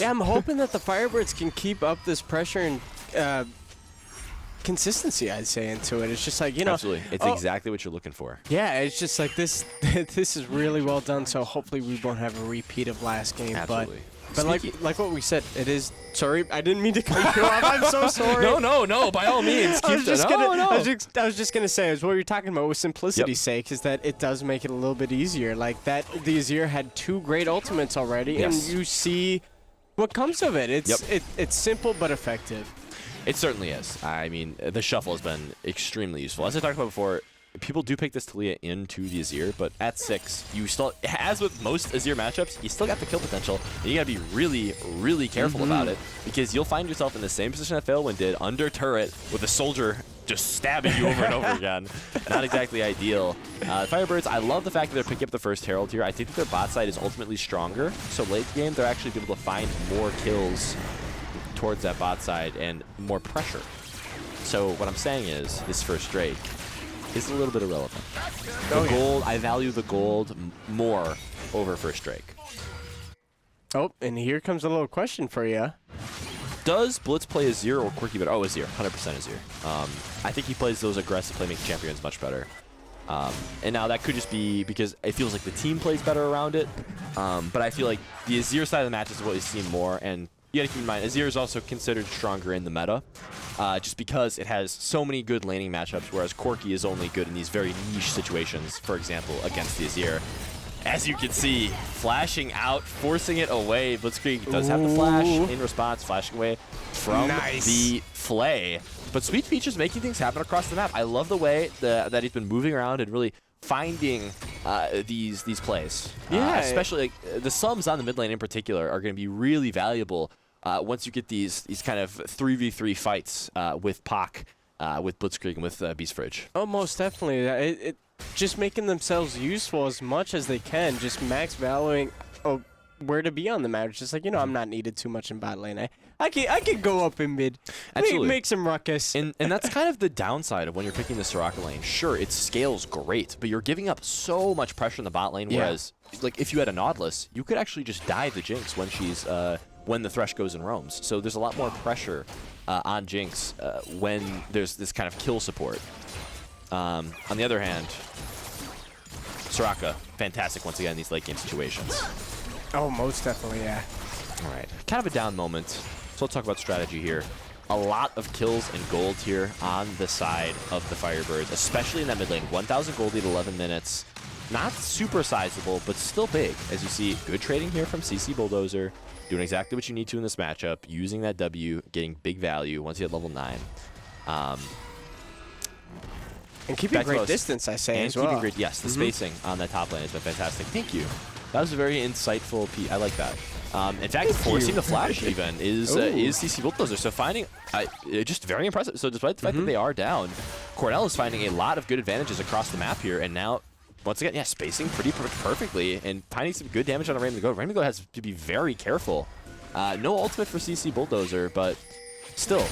I'm hoping that the FIrebirds can keep up this pressure and consistency, I'd say, into it. It's just like, you know. Absolutely. It's exactly what you're looking for. Yeah, it's just like this this is really well done, so hopefully we won't have a repeat of last game. Absolutely. But like what we said, it is... Sorry, I didn't mean to cut you off. I'm so sorry. No, by all means. I was just going to say, is what you're talking about with simplicity's sake, is that it does make it a little bit easier. Like, that the Azir had 2 great ultimates already, and you see what comes of it. It's simple but effective. It certainly is. I mean, the shuffle has been extremely useful. As I talked about before, people do pick this Talia into the Azir, but at 6, you still, as with most Azir matchups, you still got the kill potential, and you gotta be really, really careful about it, because you'll find yourself in the same position that Failwind did, under turret, with a soldier just stabbing you over and over again. Not exactly ideal. FIrebirds, I love the fact that they're picking up the first Herald here. I think that their bot side is ultimately stronger, so late game, they're actually able to find more kills towards that bot side and more pressure. So what I'm saying is, this first Drake is a little bit irrelevant. The gold, I value the gold more over first Drake. Oh, and here comes a little question for you. Does Blitz play Azir or Quirky better? Oh, Azir, 100% Azir. I think he plays those aggressive playmaking champions much better. And now that could just be because it feels like the team plays better around it. But I feel like the Azir side of the match is what we've seen more. And you got to keep in mind, Azir is also considered stronger in the meta, just because it has so many good laning matchups, whereas Corki is only good in these very niche situations, for example, against the Azir. As you can see, flashing out, forcing it away. Blitzkrieg does have the flash in response, flashing away from the Flay. But Sweet Peach is making things happen across the map. I love the way that he's been moving around and really finding these plays. Yeah. Especially the subs on the mid lane in particular are going to be really valuable once you get these kind of 3v3 fights with Pac, with Blitzkrieg, and with Beast Fridge. Oh, most definitely. Just making themselves useful as much as they can, just max valuing where to be on the map. It's just like, I'm not needed too much in bot lane. I can go up in mid, make some ruckus. And that's kind of the downside of when you're picking the Soraka lane. Sure, it scales great, but you're giving up so much pressure in the bot lane, whereas like if you had a Nautilus, you could actually just die the Jinx when she's when the Thresh goes and roams. So there's a lot more pressure on Jinx when there's this kind of kill support. On the other hand, Soraka, fantastic once again in these late game situations. Oh, most definitely, yeah. All right, kind of a down moment. So let's talk about strategy here. A lot of kills and gold here on the side of the Firebirds, especially in that mid lane. 1,000 gold lead, 11 minutes. Not super sizable, but still big. As you see, good trading here from CC Bulldozer, doing exactly what you need to in this matchup, using that W, getting big value once you hit level 9. And keeping great distance, I say, as well. Keeping great, yes, the spacing on that top lane has been fantastic. Thank you. That was a very insightful piece. I like that. In fact, forcing the flash even is CC Bulldozer. So finding, just very impressive. So despite the fact that they are down, Cornell is finding a lot of good advantages across the map here. And now, once again, spacing pretty perfectly and finding some good damage on a Rainbow Goat. Rainbow Goat has to be very careful. No ultimate for CC Bulldozer, but still,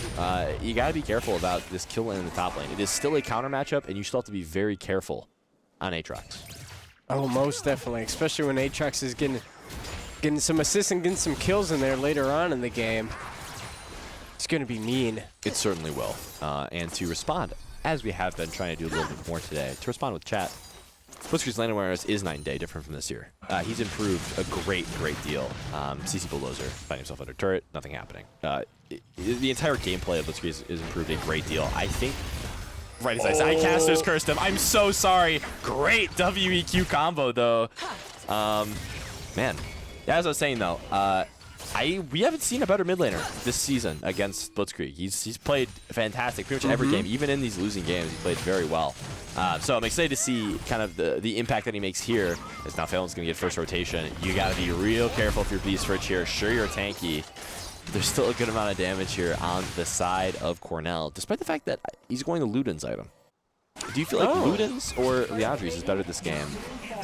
you got to be careful about this kill lane in the top lane. It is still a counter matchup, and you still have to be very careful on Aatrox. Oh, most definitely, especially when Aatrox is getting some assists and getting some kills in there later on in the game. It's going to be mean. It certainly will. And to respond, as we have been trying to do a little bit more today, to respond with chat, Blitzkrieg's lane awareness is night and day different from this year. He's improved a great deal. CC Bulldozer finding himself under turret, nothing happening. The entire gameplay of Blitzkrieg is improved a great deal. I think, right as I said, Icasters cursed him. I'm so sorry. Great WEQ combo, though. Man. Yeah, as I was saying, though, we haven't seen a better mid laner this season against Blitzkrieg. He's played fantastic pretty much every game. Even in these losing games, he played very well. So I'm excited to see kind of the impact that he makes here. As now Phelan's going to get first rotation. You got to be real careful if you're Beast Fridge here. Sure, you're tanky. There's still a good amount of damage here on the side of Cornell, despite the fact that he's going to Luden's item. Do you feel like Luden's or Leandri's is better this game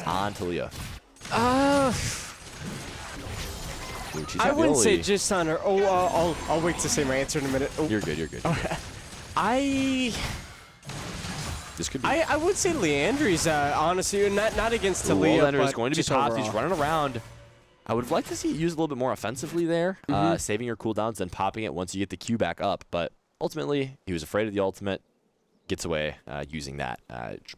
on Talia? I wouldn't say just on her. I'll wait to say my answer in a minute. You're good. You're good. This could be. I would say Leandri's, honestly, not against Talia. Leandri's is going to be popped. He's running around. I would have liked to see it used a little bit more offensively there, saving your cooldowns and popping it once you get the Q back up. But ultimately, he was afraid of the ultimate, gets away using that.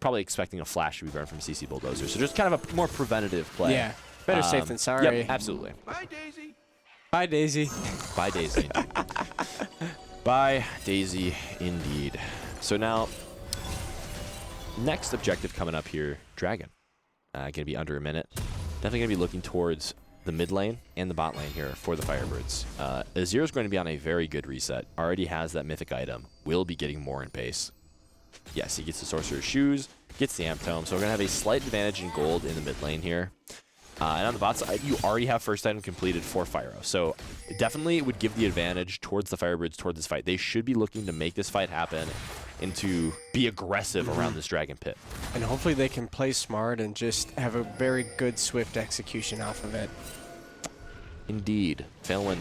Probably expecting a flash to be burned from CC Bulldozer. So just kind of a more preventative play. Yeah, better safe than sorry. Yep, absolutely. Bye, Daisy. Bye, Daisy. Bye, Daisy. Bye, Daisy, indeed. So now, next objective coming up here, Dragon. Going to be under a minute. Definitely going to be looking towards the mid lane and the bot lane here for the Firebirds. Azir is going to be on a very good reset. Already has that mythic item. Will be getting more in pace. Yes, he gets the Sorcerer's Shoes, gets the Amp Tome, so we're going to have a slight advantage in gold in the mid lane here. And on the bot side, you already have first item completed for Fyro. So definitely it would give the advantage towards the Firebirds toward this fight. They should be looking to make this fight happen and to be aggressive around this Dragon Pit. And hopefully they can play smart and just have a very good, swift execution off of it. Indeed. Phelan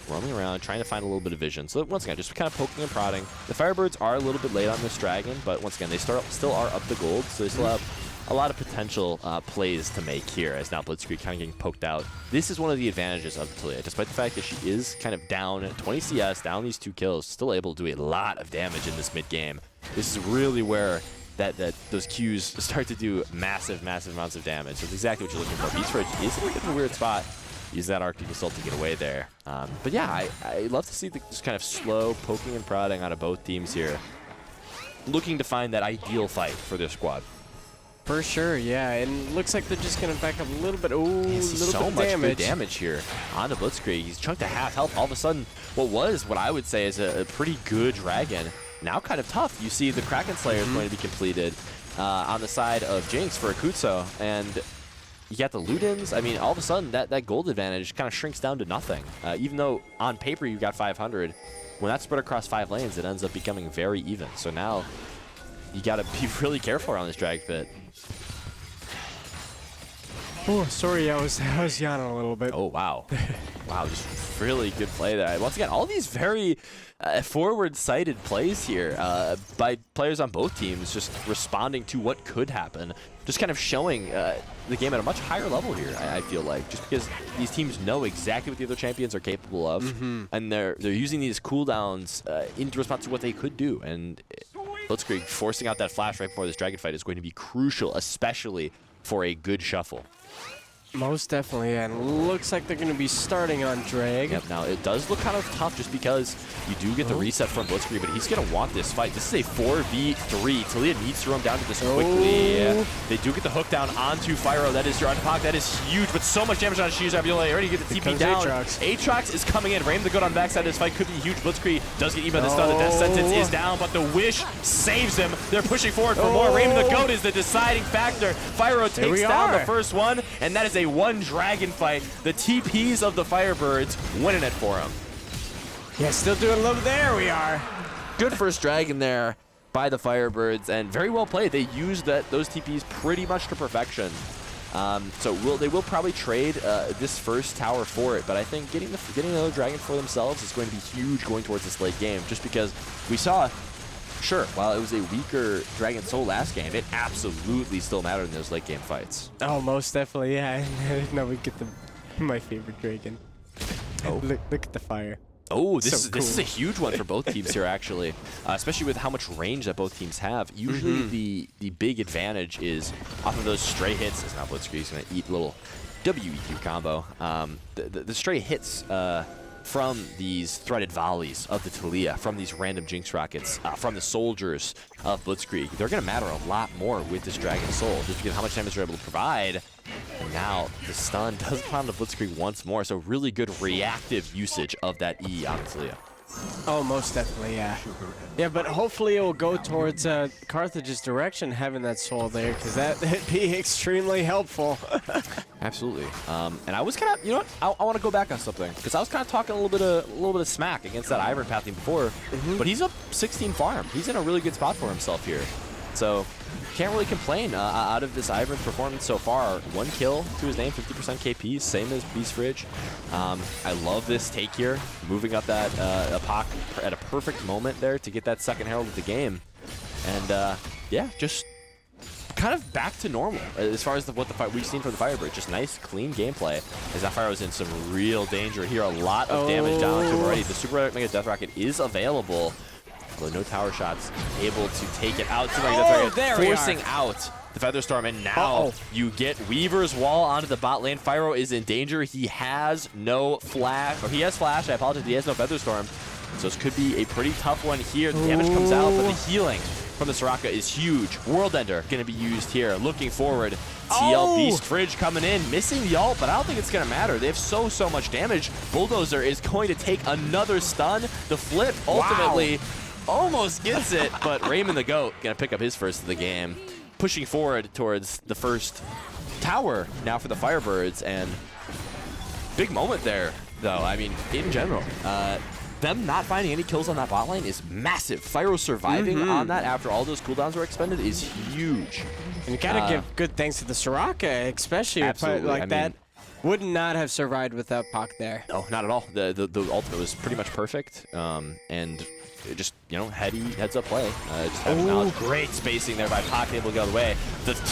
roaming around, trying to find a little bit of vision. So once again, just kind of poking and prodding. The Firebirds are a little bit late on this Dragon, but once again, they still are up the gold, so they still have a lot of potential plays to make here, as now Blitzkrieg kind of getting poked out. This is one of the advantages of Talia, despite the fact that she is kind of down 20 CS, down these 2 kills, still able to do a lot of damage in this mid game. This is really where those Qs start to do massive amounts of damage. So that's exactly what you're looking for. Beast Fridge is in a bit of a weird spot. Use that Arctic Assault to get away there. But yeah, I love to see this kind of slow poking and prodding out of both teams here, looking to find that ideal fight for their squad. For sure, yeah. And looks like they're just going to back up a little bit. Oh, a little bit so much good damage here on the Blitzkrieg. He's chunked to half health. All of a sudden, what I would say is a pretty good dragon, now kind of tough. You see the Kraken Slayer is going to be completed on the side of Jinx for Akutsu, and you got the Ludens. I mean, all of a sudden, that gold advantage kind of shrinks down to nothing. Even though on paper you got 500, when that's spread across 5 lanes, it ends up becoming very even. So now you got to be really careful around this drag pit. Oh, sorry, I was yawning a little bit. Oh, wow. Wow, just really good play there. Once again, all these very forward-sighted plays here by players on both teams, just responding to what could happen. Just kind of showing the game at a much higher level here, I feel like. Just because these teams know exactly what the other champions are capable of, and they're using these cooldowns in response to what they could do. And Blitzkrieg forcing out that flash right before this dragon fight is going to be crucial, especially for a good shuffle. Most definitely, and looks like they're going to be starting on Drag. Yep, now it does look kind of tough just because you do get the reset from Blitzkrieg, but he's going to want this fight. This is a 4v3. Talia needs to run down to this quickly. Yeah. They do get the hook down onto Fyro. That is your Underpok. That is huge, but so much damage on Shizu. You already get the TP down. Aatrox is coming in. Rain the Good on backside of this fight could be huge. Blitzkrieg does get even the stun. The death sentence is down, but the wish saves him. They're pushing forward for more. Raven the Goat is the deciding factor. Fyro takes down the first one, and that is a one dragon fight. The TPs of the Firebirds winning it for him. Yeah, still doing a little. There we are. Good first dragon there by the Firebirds, and very well played. They used those TPs pretty much to perfection. So they will probably trade this first tower for it, but I think getting another dragon for themselves is going to be huge going towards this late game, just because we saw, sure, while it was a weaker Dragon Soul last game, it absolutely still mattered in those late game fights. Oh, most definitely, yeah. Now we get my favorite dragon. Oh, look at the fire. Oh, this is a huge one for both teams here, actually, especially with how much range that both teams have. Usually the big advantage is off of those stray hits. It's not Blitzkrieg's going to eat a little WEQ combo. The stray hits from these threaded volleys of the Talia, from these random Jinx rockets, from the soldiers of Blitzkrieg, they're going to matter a lot more with this Dragon Soul, just because of how much damage they're able to provide. And now the stun does come to Blitzkrieg once more, so really good reactive usage of that E on Talia. Oh, most definitely, yeah. Yeah, but hopefully it will go towards Carthage's direction, having that soul there, because that'd be extremely helpful. Absolutely. And I was kind of, you know what? I want to go back on something, because I was kind of talking a little bit of smack against that Ivern pathing before, but he's up 16 farm. He's in a really good spot for himself here. So can't really complain out of this Ivern performance so far. 1 kill to his name, 50% KP, same as Beast Fridge. I love this take here, moving up that Apoc at a perfect moment there to get that second Herald of the game. And yeah, just kind of back to normal as far as what we've seen from the Firebird. Just nice, clean gameplay as that Fire was in some real danger here. A lot of damage down to him already. The Super Mega Death Rocket is available. Although no tower shots, able to take it out. Forcing out the Featherstorm, and now you get Weaver's Wall onto the bot lane. Fyro is in danger. He has no flash, or he has flash, I apologize, he has no Featherstorm. So this could be a pretty tough one here. The damage comes out, but the healing from the Soraka is huge. World Ender going to be used here. Looking forward, TL Beast Fridge coming in, missing the ult, but I don't think it's going to matter. They have so much damage. Bulldozer is going to take another stun. The flip ultimately almost gets it, but Raymond the Goat going to pick up his first of the game. Pushing forward towards the first tower now for the Firebirds, and big moment there, though. I mean, in general, them not finding any kills on that bot lane is massive. Fyro surviving on that after all those cooldowns were expended is huge. And you gotta give good thanks to the Soraka, especially like that. Would not have survived without Pac there. No, not at all. The ultimate was pretty much perfect, and just, you know, heads up play. Just having knowledge. Great spacing there by Pocket, able to get out of the way.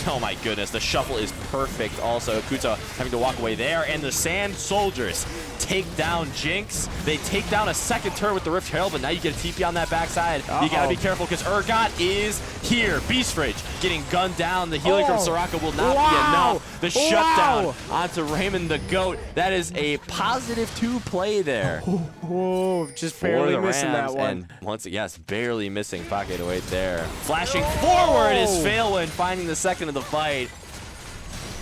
Oh my goodness, the shuffle is perfect. Also, Kuto having to walk away there, and the Sand Soldiers take down Jinx. They take down a second turret with the Rift Herald, but now you get a TP on that backside. You gotta be careful because Urgot is here. Beast Fridge getting gunned down. The healing from Soraka will not be enough. The shutdown onto Raymond the Goat. That is a +2 play there. Just barely missing that one. And once again, yes, barely missing Pocket 808 there. Flashing forward is Failwind, finding the second of the fight.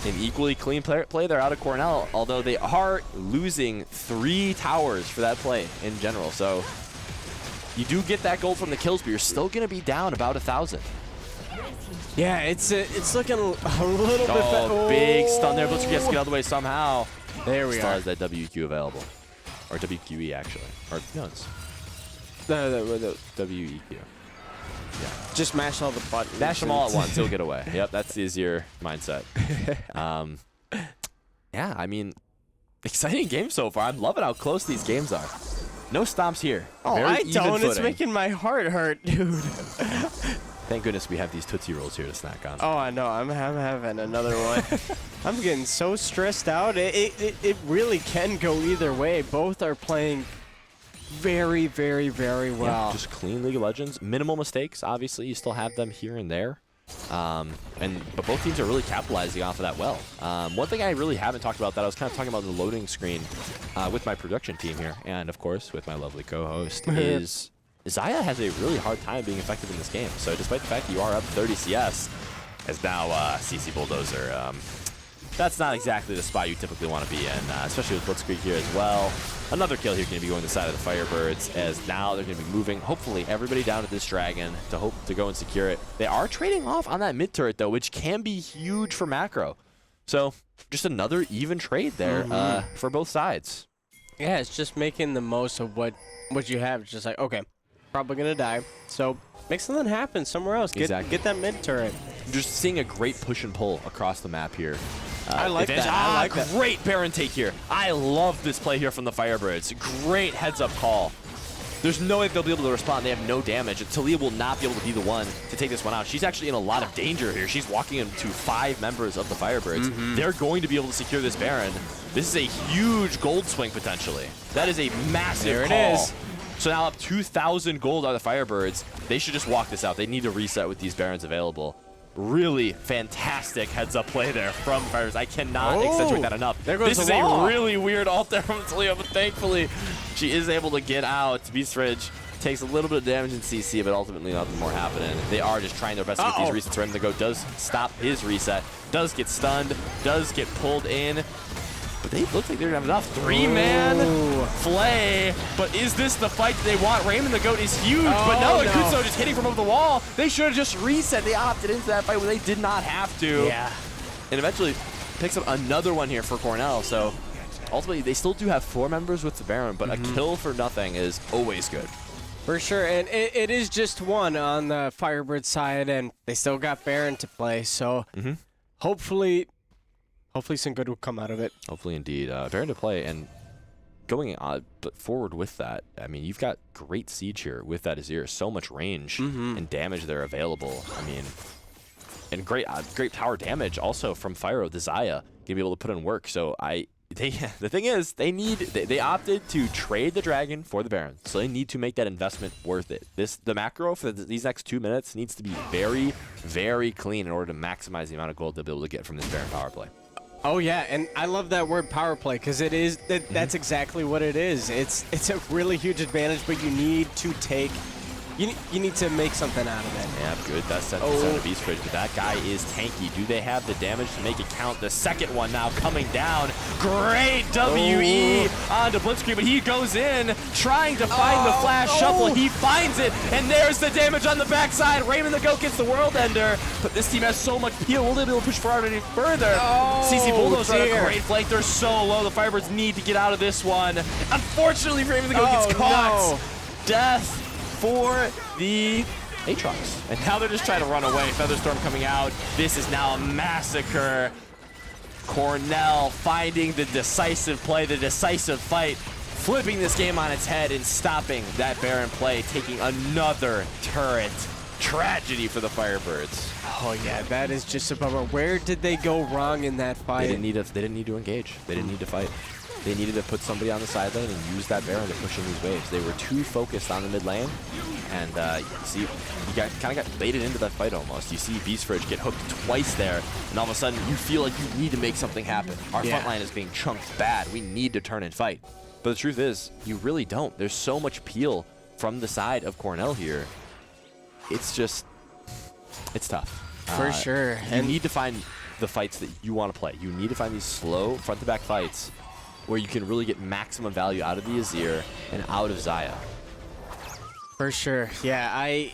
An equally clean play there out of Cornell, although they are losing 3 towers for that play in general. So you do get that gold from the kills, but you're still going to be down about 1,000. Yeah, it's looking a little bit better. Big stun there. Blitzkrieg has to get out of the way somehow. There we Still are. has that WQ available. Or WQE, actually. Or, no, it's WEQ. Yeah. Just mash all the buttons. Mash them all at once, he'll get away. Yep, that's the easier mindset. Yeah, I mean, exciting game so far. I'm loving how close these games are. No stomps here. Oh, Very I even don't. It's footing. making my heart hurt, dude. Thank goodness we have these Tootsie Rolls here to snack on. Oh, I know. I'm having another one. I'm getting so stressed out. It really can go either way. Both are playing very, very, very well. Yeah, just clean League of Legends. Minimal mistakes, obviously. You still have them here and there. But both teams are really capitalizing off of that well. One thing I really haven't talked about that I was kind of talking about in the loading screen with my production team here, and of course with my lovely co-host, is Xayah has a really hard time being effective in this game. So despite the fact that you are up 30 CS, as now CC Bulldozer, that's not exactly the spot you typically want to be in, especially with Blitzkrieg here as well. Another kill here going to be going to the side of the Firebirds, as now they're going to be moving, hopefully, everybody down to this Dragon to hope to go and secure it. They are trading off on that mid turret, though, which can be huge for macro. So just another even trade there for both sides. Yeah, it's just making the most of what you have. It's just like, okay, probably going to die. So make something happen somewhere else. Get that mid turret. Just seeing a great push and pull across the map here. I like that. I like that. Great Baron take here. I love this play here from the Firebirds. Great heads-up call. There's no way they'll be able to respond. They have no damage. Talia will not be able to be the one to take this one out. She's actually in a lot of danger here. She's walking into 5 members of the Firebirds. They're going to be able to secure this Baron. This is a huge gold swing, potentially. That is a massive call. There it is. So now up 2,000 gold are the Firebirds. They should just walk this out. They need to reset with these Barons available. Really fantastic heads-up play there from Firebirds. I cannot accentuate that enough. There goes this is a really weird ult there from Talia, but thankfully she is able to get out. Beast Fridge takes a little bit of damage in CC, but ultimately nothing more happening. They are just trying their best to get these resets. Raymond the Goat does stop his reset, does get stunned, does get pulled in. But they look like they're going to have enough. 3-man Flay. But is this the fight that they want? Raymond the Goat is huge. But no, Kutso just hitting from over the wall. They should have just reset. They opted into that fight when they did not have to. Yeah. And eventually picks up another one here for Cornell. So ultimately, they still do have 4 members with the Baron, but a kill for nothing is always good. For sure. And it is just one on the Firebird side, and they still got Baron to play. So hopefully some good will come out of it. Hopefully, indeed. Baron to play, and going forward with that, I mean, you've got great siege here with that Azir. So much range and damage there available. I mean, and great tower damage also from Fyro, the Xayah, going to be able to put in work. So the thing is, they opted to trade the Dragon for the Baron, so they need to make that investment worth it. The macro for these next 2 minutes needs to be very, very clean in order to maximize the amount of gold they'll be able to get from this Baron power play. Oh yeah, and I love that word power play, because it is that's exactly what it is. It's a really huge advantage, but you need to take You need to make something out of it. Yeah, good. That's set to Beast Fridge, but that guy is tanky. Do they have the damage to make it count? The second one now coming down. Great WE onto Blitzkrieg, but he goes in trying to find the flash shuffle. He finds it, and there's the damage on the backside. Raymond the Goat gets the World Ender, but this team has so much peel. Will they be able to push forward any further? CC Bulldozer on a great flank. They're so low. The Firebirds need to get out of this one. Unfortunately, Raymond the Goat gets caught. Death for the Aatrox. And now they're just trying to run away. Featherstorm coming out. This is now a massacre. Cornell finding the decisive play, the decisive fight. flipping this game on its head and stopping that Baron play, taking another turret. Tragedy for the Firebirds. Oh yeah, that is just a bummer. Where did they go wrong in that fight? They didn't need to engage. They didn't need to fight. They needed to put somebody on the side lane and use that Baron to push in these waves. They were too focused on the mid lane, and see, you kind of got baited into that fight almost. You see Beast Fridge get hooked twice there, and all of a sudden you feel like you need to make something happen. Our front line is being chunked bad. We need to turn and fight. But the truth is, you really don't. There's so much peel from the side of Cornell here. It's just, it's tough. For sure. You need to find the fights that you want to play. You need to find these slow front-to-back fights where you can really get maximum value out of the Azir and out of Xayah. For sure. Yeah, I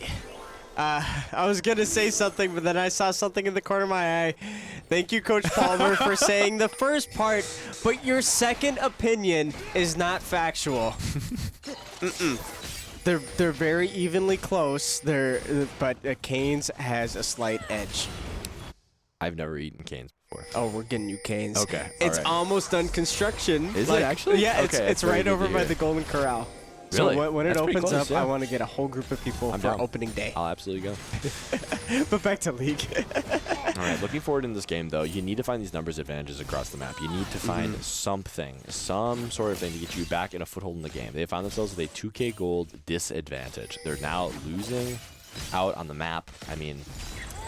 was going to say something, but then I saw something in the corner of my eye. Thank you, Coach Palmer, for saying the first part, but your second opinion is not factual. They're very evenly close. But Canes has a slight edge. I've never eaten Canes before. Oh, we're getting you Canes. Okay. It's almost done construction. Is it actually? Yeah, Okay, it's right over by the Golden Corral. Really? So when it That's pretty opens close, up, yeah. I want to get a whole group of people for down. opening day. I'll absolutely go. But back to League. All right, looking forward in this game, though, you need to find these numbers advantages across the map. You need to find something, some sort of thing to get you back in a foothold in the game. They found themselves with a 2K gold disadvantage. They're now losing out on the map. I mean,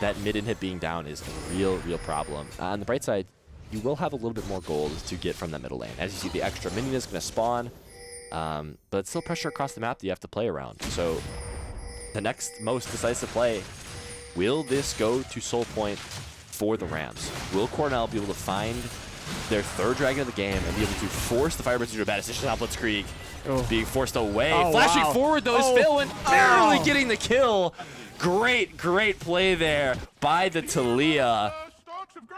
that mid inhib being down is a real problem. On the bright side, you will have a little bit more gold to get from that middle lane. As you see, the extra minion is going to spawn, but it's still pressure across the map that you have to play around. So the next most decisive play, will this go to Soul Point for the Rams? Will Cornell be able to find their third dragon of the game and be able to force the Firebirds to do a bad decision on Blitzkrieg? Being forced away. Flashing forward, though, is Failwind barely getting the kill. Great play there by the Talia.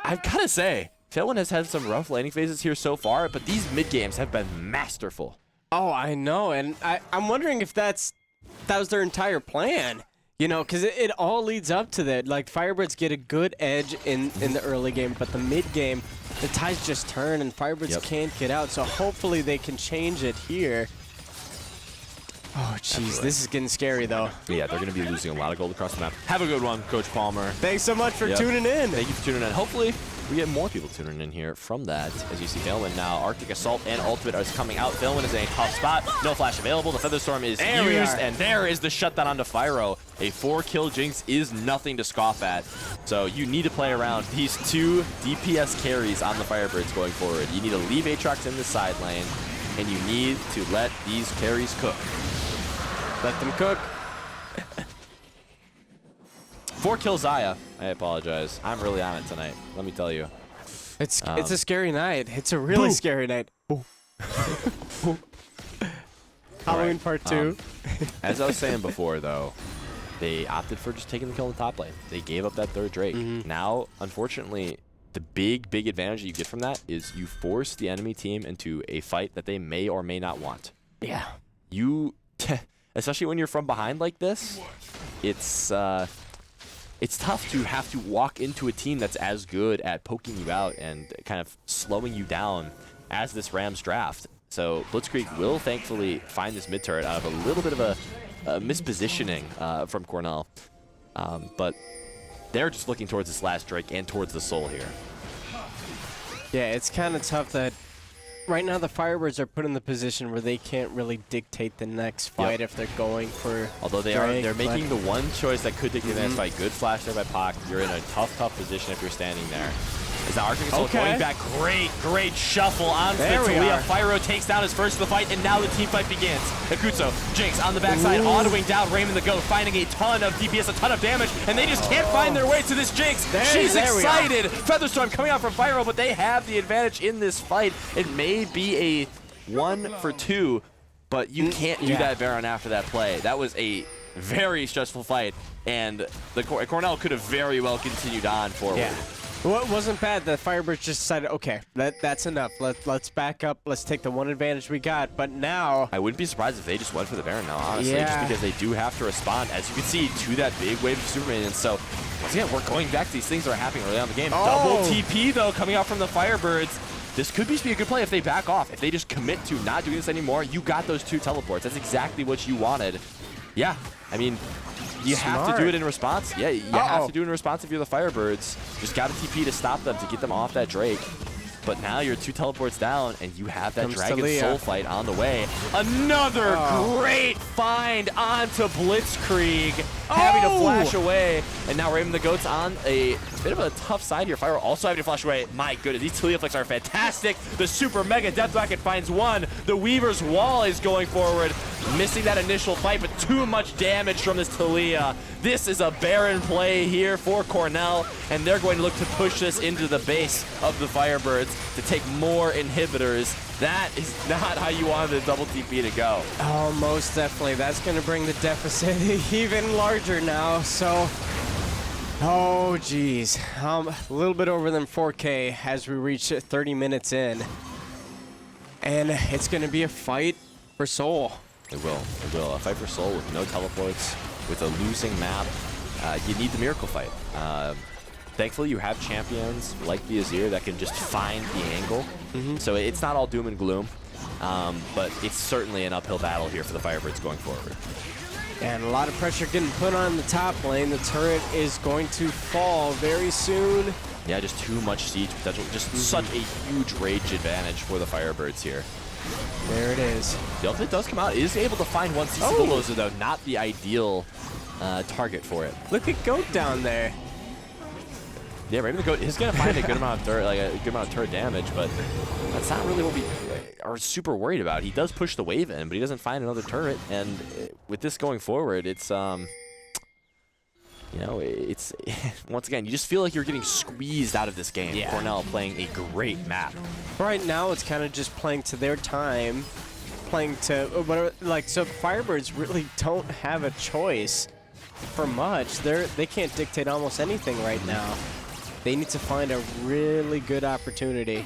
I've got to say, Failwind has had some rough laning phases here so far, but these mid games have been masterful. Oh, I know, and I'm wondering if that was their entire plan. You know, because it all leads up to that. Like, Firebirds get a good edge in the early game, but the mid game, the tides just turn and Firebirds can't get out. So hopefully they can change it here. Oh, jeez, this is getting scary, though. Yeah, they're going to be losing a lot of gold across the map. Have a good one, Coach Palmer. Thanks so much for tuning in. Thank you for tuning in. Hopefully, we get more people tuning in here from that. As you see, Failwind now, Arctic Assault and Ultimate is coming out. Failwind is in a tough spot. No flash available. The Featherstorm is used, and there is the shutdown onto Fyro. A 4-kill Jinx is nothing to scoff at. So you need to play around these two DPS carries on the Firebirds going forward. You need to leave Aatrox in the side lane, and you need to let these carries cook. Let them cook. 4-kill Xayah. I apologize. I'm really on it tonight. Let me tell you. It's a scary night. It's a really scary night. Halloween Part 2. As I was saying before, though, they opted for just taking the kill in the top lane. They gave up that third Drake. Now, unfortunately, the big advantage that you get from that is you force the enemy team into a fight that they may or may not want. Yeah. Especially when you're from behind like this, it's tough to have to walk into a team that's as good at poking you out and kind of slowing you down as this Rams draft. So Blitzkrieg will thankfully find this mid turret out of a little bit of a mispositioning from Cornell. But they're just looking towards this last Drake and towards the soul here. Yeah, it's kind of tough that right now the Firebirds are put in the position where they can't really dictate the next fight if they're going for Although they're making the one choice that could dictate the next fight. Good flash there by Pac. You're in a tough position if you're standing there. Is now Arctic Assault going back. Great shuffle onto the Talia. Fyro takes down his first of the fight, and now the team fight begins. Akutsu, Jinx on the backside, autoing down Raymond the Goat, finding a ton of DPS, a ton of damage, and they just can't find their way to this Jinx. She's excited. Featherstorm coming out from Fyro, but they have the advantage in this fight. It may be a 1 for 2, but you can't do that Baron after that play. That was a very stressful fight, and the Cornell could have very well continued on forward. Yeah. Well, it wasn't bad. The Firebirds just decided, okay, that's enough. Let's back up. Let's take the one advantage we got. But now, I wouldn't be surprised if they just went for the Baron now, honestly, just because they do have to respond, as you can see, to that big wave of super minions. So once again, we're going back to these things that are happening early on in the game. Double TP though coming out from the Firebirds. this could be a good play if they back off. If they just commit to not doing this anymore, you got those 2 teleports. That's exactly what you wanted. Yeah, I mean, you have to do it in response. Yeah, you have to do it in response if you're the Firebirds. Just got a TP to stop them, to get them off that Drake. But now you're 2 teleports down, and you have that Dragon Soul fight on the way. Another great find onto Blitzkrieg, having to flash away. And now Raven the Goat's on a bit of a tough side here. Fire also having to flash away. My goodness, these Talia flicks are fantastic. The Super Mega Death Bucket finds one. The Weaver's Wall is going forward, missing that initial fight, but too much damage from this Talia. This is a barren play here for Cornell, and they're going to look to push this into the base of the Firebirds to take more inhibitors. That is not how you wanted the double TP to go. Oh, most definitely. That's going to bring the deficit even larger now, so... Oh, geez. A little bit over than 4K as we reach 30 minutes in. And it's going to be a fight for Soul. It will. It will. A fight for Soul with no teleports, with a losing map. You need the miracle fight. Thankfully, you have champions like the Azir that can just find the angle. So it's not all doom and gloom, but it's certainly an uphill battle here for the Firebirds going forward. And a lot of pressure getting put on the top lane. The turret is going to fall very soon. Yeah, just too much siege potential. Just such a huge rage advantage for the Firebirds here. There it is. The ultimate does come out. It is able to find one CC bulldozer, though. Not the ideal target for it. Look at Goat down there. Yeah, Raven the Goat is going to find a good amount of turret, like a good amount of turret damage, but that's not really what we are super worried about. He does push the wave in, but he doesn't find another turret, and with this going forward, it's you know, it's once again, you just feel like you're getting squeezed out of this game. Yeah. Cornell playing a great map. Right now, it's kind of just playing to their time, playing to whatever. Like, so Firebirds really don't have a choice for much. They can't dictate almost anything right now. They need to find a really good opportunity.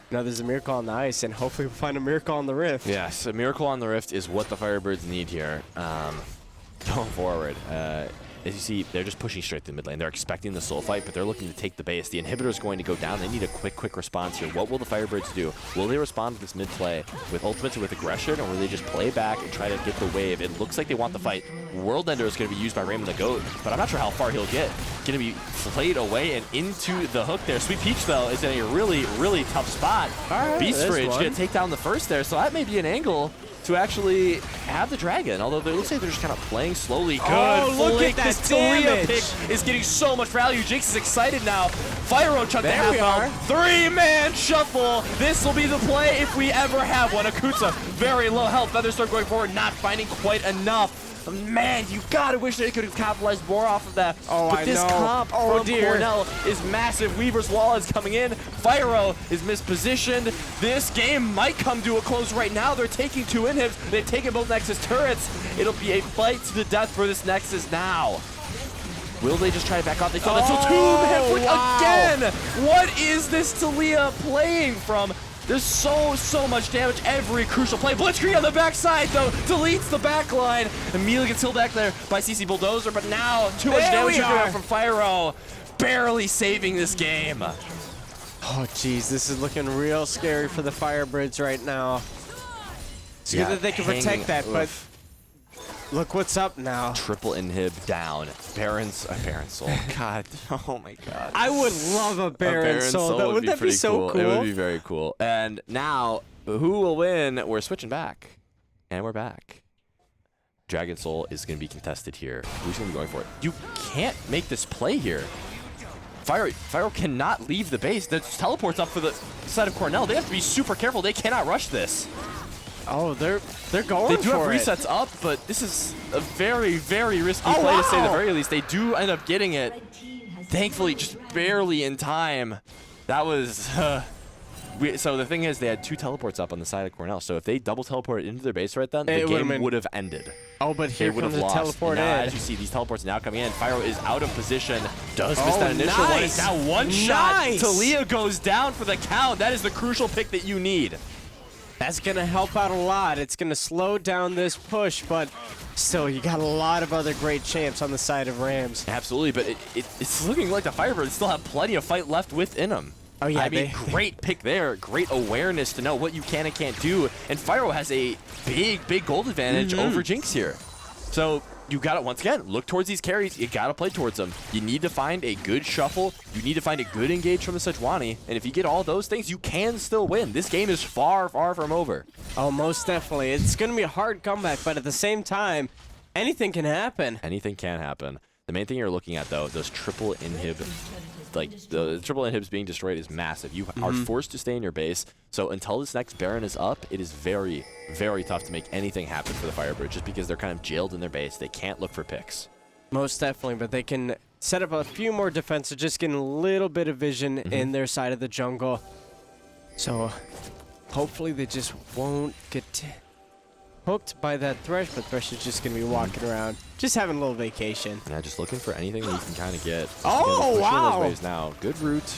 Now there's a miracle on the ice, and hopefully we'll find a miracle on the rift. Yes, a miracle on the rift is what the Firebirds need here. Going forward, as you see, they're just pushing straight to the mid lane. They're expecting the soul fight, but they're looking to take the base. The inhibitor is going to go down. They need a quick response here. What will the Firebirds do? Will they respond to this mid play with ultimates or with aggression, or will they just play back and try to get the wave? It looks like they want the fight. World Ender is going to be used by Raymond the Goat, but I'm not sure how far he'll get. Going to be played away and into the hook there. Sweet Peach, though, is in a really tough spot. Beast Fridge going to take down the first there, so that may be an angle to actually have the dragon, although it looks like they're just kind of playing slowly. Good. Oh, look at that This Talia damage. pick is getting so much value. Jinx is excited now. Fyro chucked the There we half are. out. 3-man shuffle. This will be the play if we ever have one. Akutsa, very low health. Featherstorm going forward, not finding quite enough. Man, you gotta wish they could have capitalized more off of that. Oh, but I this know. comp from Dear. Cornell is massive. Weaver's Wall is coming in. Fyro is mispositioned. This game might come to a close right now. They're taking 2 inhibs. They've taken both Nexus turrets. It'll be a fight to the death for this Nexus now. Will they just try to back off? They saw that. So 2-man flick again. What is this Talia playing from? There's so much damage every crucial play. Blitzkrieg on the backside, though, deletes the backline. Immediately gets killed back there by CC Bulldozer, but now too much damage coming out from Fyro. Barely saving this game. Oh, geez, this is looking real scary for the Firebirds right now. It's good that they can protect that, but look what's up now. Triple inhib down. Baron Soul. God, oh my God. I would love a Baron Soul. Wouldn't that be so cool? It would be very cool. And now, who will win? We're switching back. And we're back. Dragon Soul is going to be contested here. Who's going to be going for it? You can't make this play here. Fyro cannot leave the base. There's teleports up for the side of Cornell. They have to be super careful. They cannot rush this. Oh, they're going They do have for it. resets up, but this is a very risky play to say the very least. They do end up getting it. Thankfully, just barely in time. That was... so the thing is, they had 2 teleports up on the side of Cornell. So if they double teleported into their base right then, the game would have ended. Oh, but here comes the teleport and now, in. as you see, these teleports now coming in. Fyro is out of position. Does miss that initial one. It's now one shot. Talia goes down for the count. That is the crucial pick that you need. That's going to help out a lot. It's going to slow down this push, but still, you got a lot of other great champs on the side of Rams. Absolutely, but it's looking like the Firebirds still have plenty of fight left within them. Oh, yeah. I mean, great pick there. Great awareness to know what you can and can't do. And Fyro has a big gold advantage over Jinx here. So you got to, once again, look towards these carries. You got to play towards them. You need to find a good shuffle. You need to find a good engage from the Sejuani. And if you get all those things, you can still win. This game is far from over. Oh, most definitely. It's going to be a hard comeback, but at the same time, anything can happen. Anything can happen. The main thing you're looking at, though, those triple inhib, like the triple inhibs being destroyed is massive. You are forced to stay in your base. So until this next Baron is up, it is very tough to make anything happen for the Firebirds just because they're kind of jailed in their base. They can't look for picks. Most definitely, but they can set up a few more defenses, just getting a little bit of vision in their side of the jungle. So hopefully they just won't get hooked by that Thresh, but Thresh is just going to be walking around, just having a little vacation. Yeah, just looking for anything that you can kind of get. Oh, wow. Those waves now. Good route,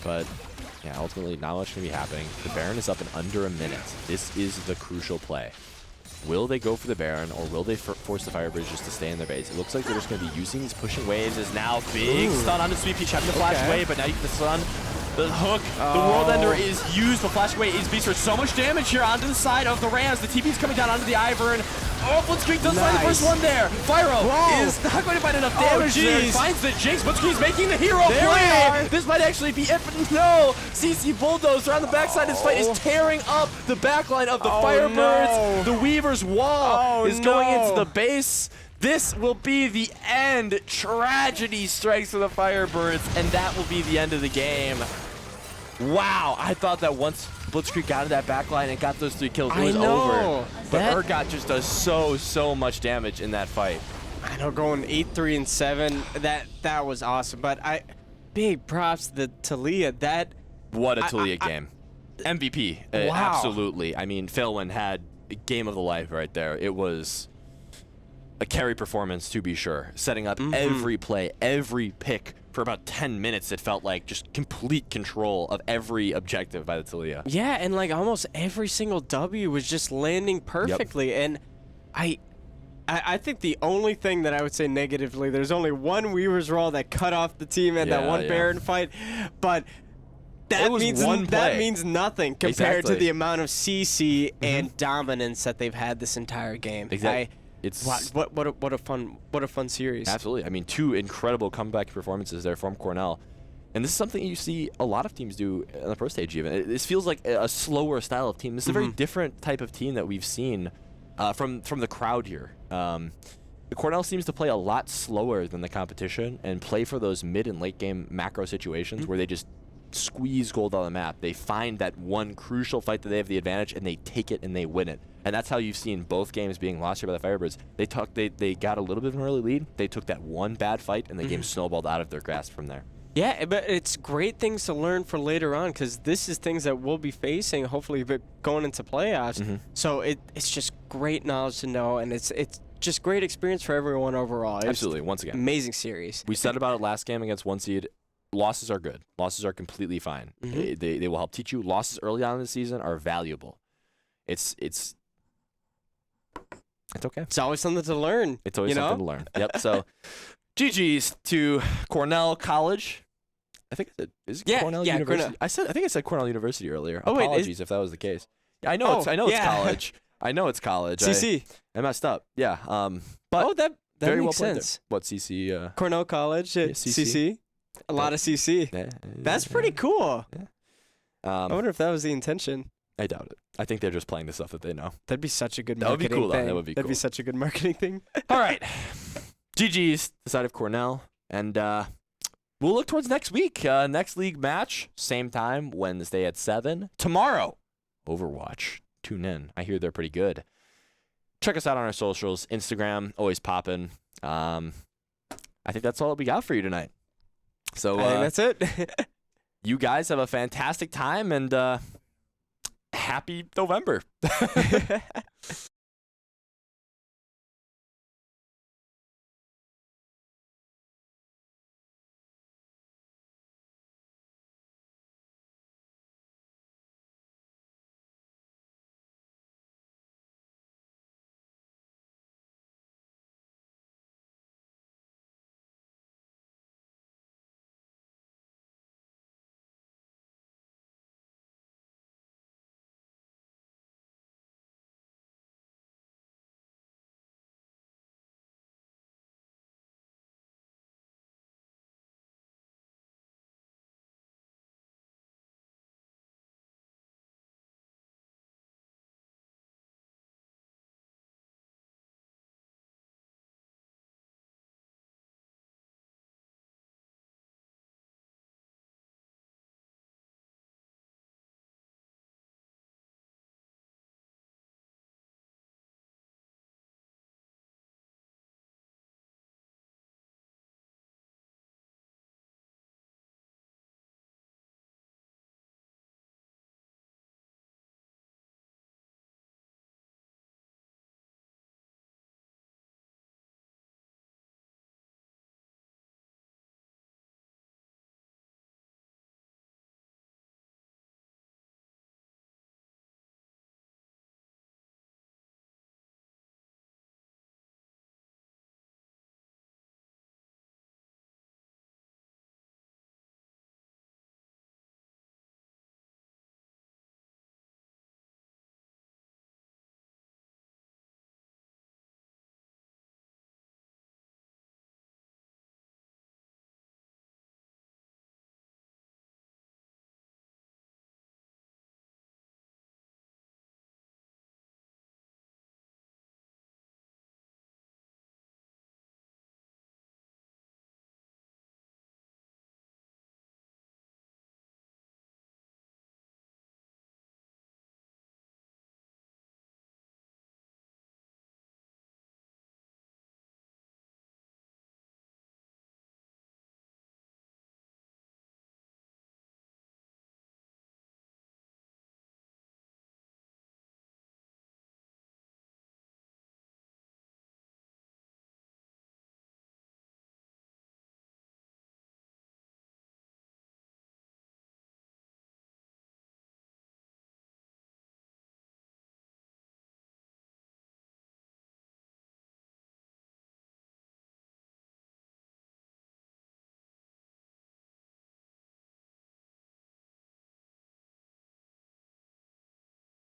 but yeah, ultimately not much going to be happening. The Baron is up in under a minute. This is the crucial play. Will they go for the Baron, or will they force the Firebirds just to stay in their base? It looks like they're just going to be using these pushing waves. Is now big stun onto Sweet Peach, having to flash away, but now you get the stun. The hook, the World Ender is used, but flash away is beast for so much damage here onto the side of the Rams. The TP's coming down onto the Ivern. Oh, Blitzkrieg does find the first one there. Fyro is not going to find enough damage there. He finds the Jinx. Blitzkrieg's making the hero play. This might actually be it, but no. CC Bulldozer on the backside of this fight is tearing up the backline of the Firebirds. The Weaver's wall is going into the base. This will be the end. Tragedy strikes for the Firebirds, and that will be the end of the game. Wow, I thought that once Blitzkrieg got to that backline and got those 3 kills, it was over. But Urgot just does so much damage in that fight. I know, going 8-3 and 7, that was awesome. But big props to Taliyah. What a Taliyah game. MVP, absolutely. I mean, Failwind had a game of the life right there. It was a carry performance, to be sure. Setting up every play, every pick for about 10 minutes. It felt like just complete control of every objective by the Taliyah. Yeah, and like almost every single W was just landing perfectly. And I think the only thing that I would say negatively, there's only one Weaver's Roll that cut off the team at that one Baron fight, but that means nothing compared to the amount of CC and dominance that they've had this entire game. Exactly. What a fun series. Absolutely. I mean, 2 incredible comeback performances there from Cornell. And this is something you see a lot of teams do on the pro stage even. This feels like a slower style of team. This is a very different type of team that we've seen from the crowd here. Cornell seems to play a lot slower than the competition and play for those mid and late game macro situations where they just squeeze gold on the map. They find that one crucial fight that they have the advantage, and they take it and they win it. And that's how you've seen both games being lost here by the Firebirds. They got a little bit of an early lead. They took that one bad fight, and the game snowballed out of their grasp from there. Yeah, but it's great things to learn for later on, because this is things that we'll be facing, hopefully, but going into playoffs. So it's just great knowledge to know, and it's just great experience for everyone overall. Absolutely, once again. Amazing series. We said about it last game against 1 seed. Losses are good. Losses are completely fine. They will help teach you. Losses early on in the season are valuable. It's okay. It's always something to learn. It's always something to learn. Yep. So, GG's to Cornell College. I think I said Cornell University. Cornell. I think I said Cornell University earlier. Oh, apologies if that was the case. Yeah, I know it's college. I know it's college. CC. I messed up. Yeah. But that very makes well sense. What CC? Cornell College. CC. A lot of CC. That's pretty cool. Yeah. I wonder if that was the intention. I doubt it. I think they're just playing the stuff that they know. That'd be such a good marketing thing. That would be cool. That'd be such a good marketing thing. All right. GG's the side of Cornell. And we'll look towards next week. Next league match, same time, Wednesday at 7. Tomorrow, Overwatch. Tune in. I hear they're pretty good. Check us out on our socials. Instagram, always poppin'. I think that's all we got for you tonight. So I think that's it. You guys have a fantastic time, and happy November.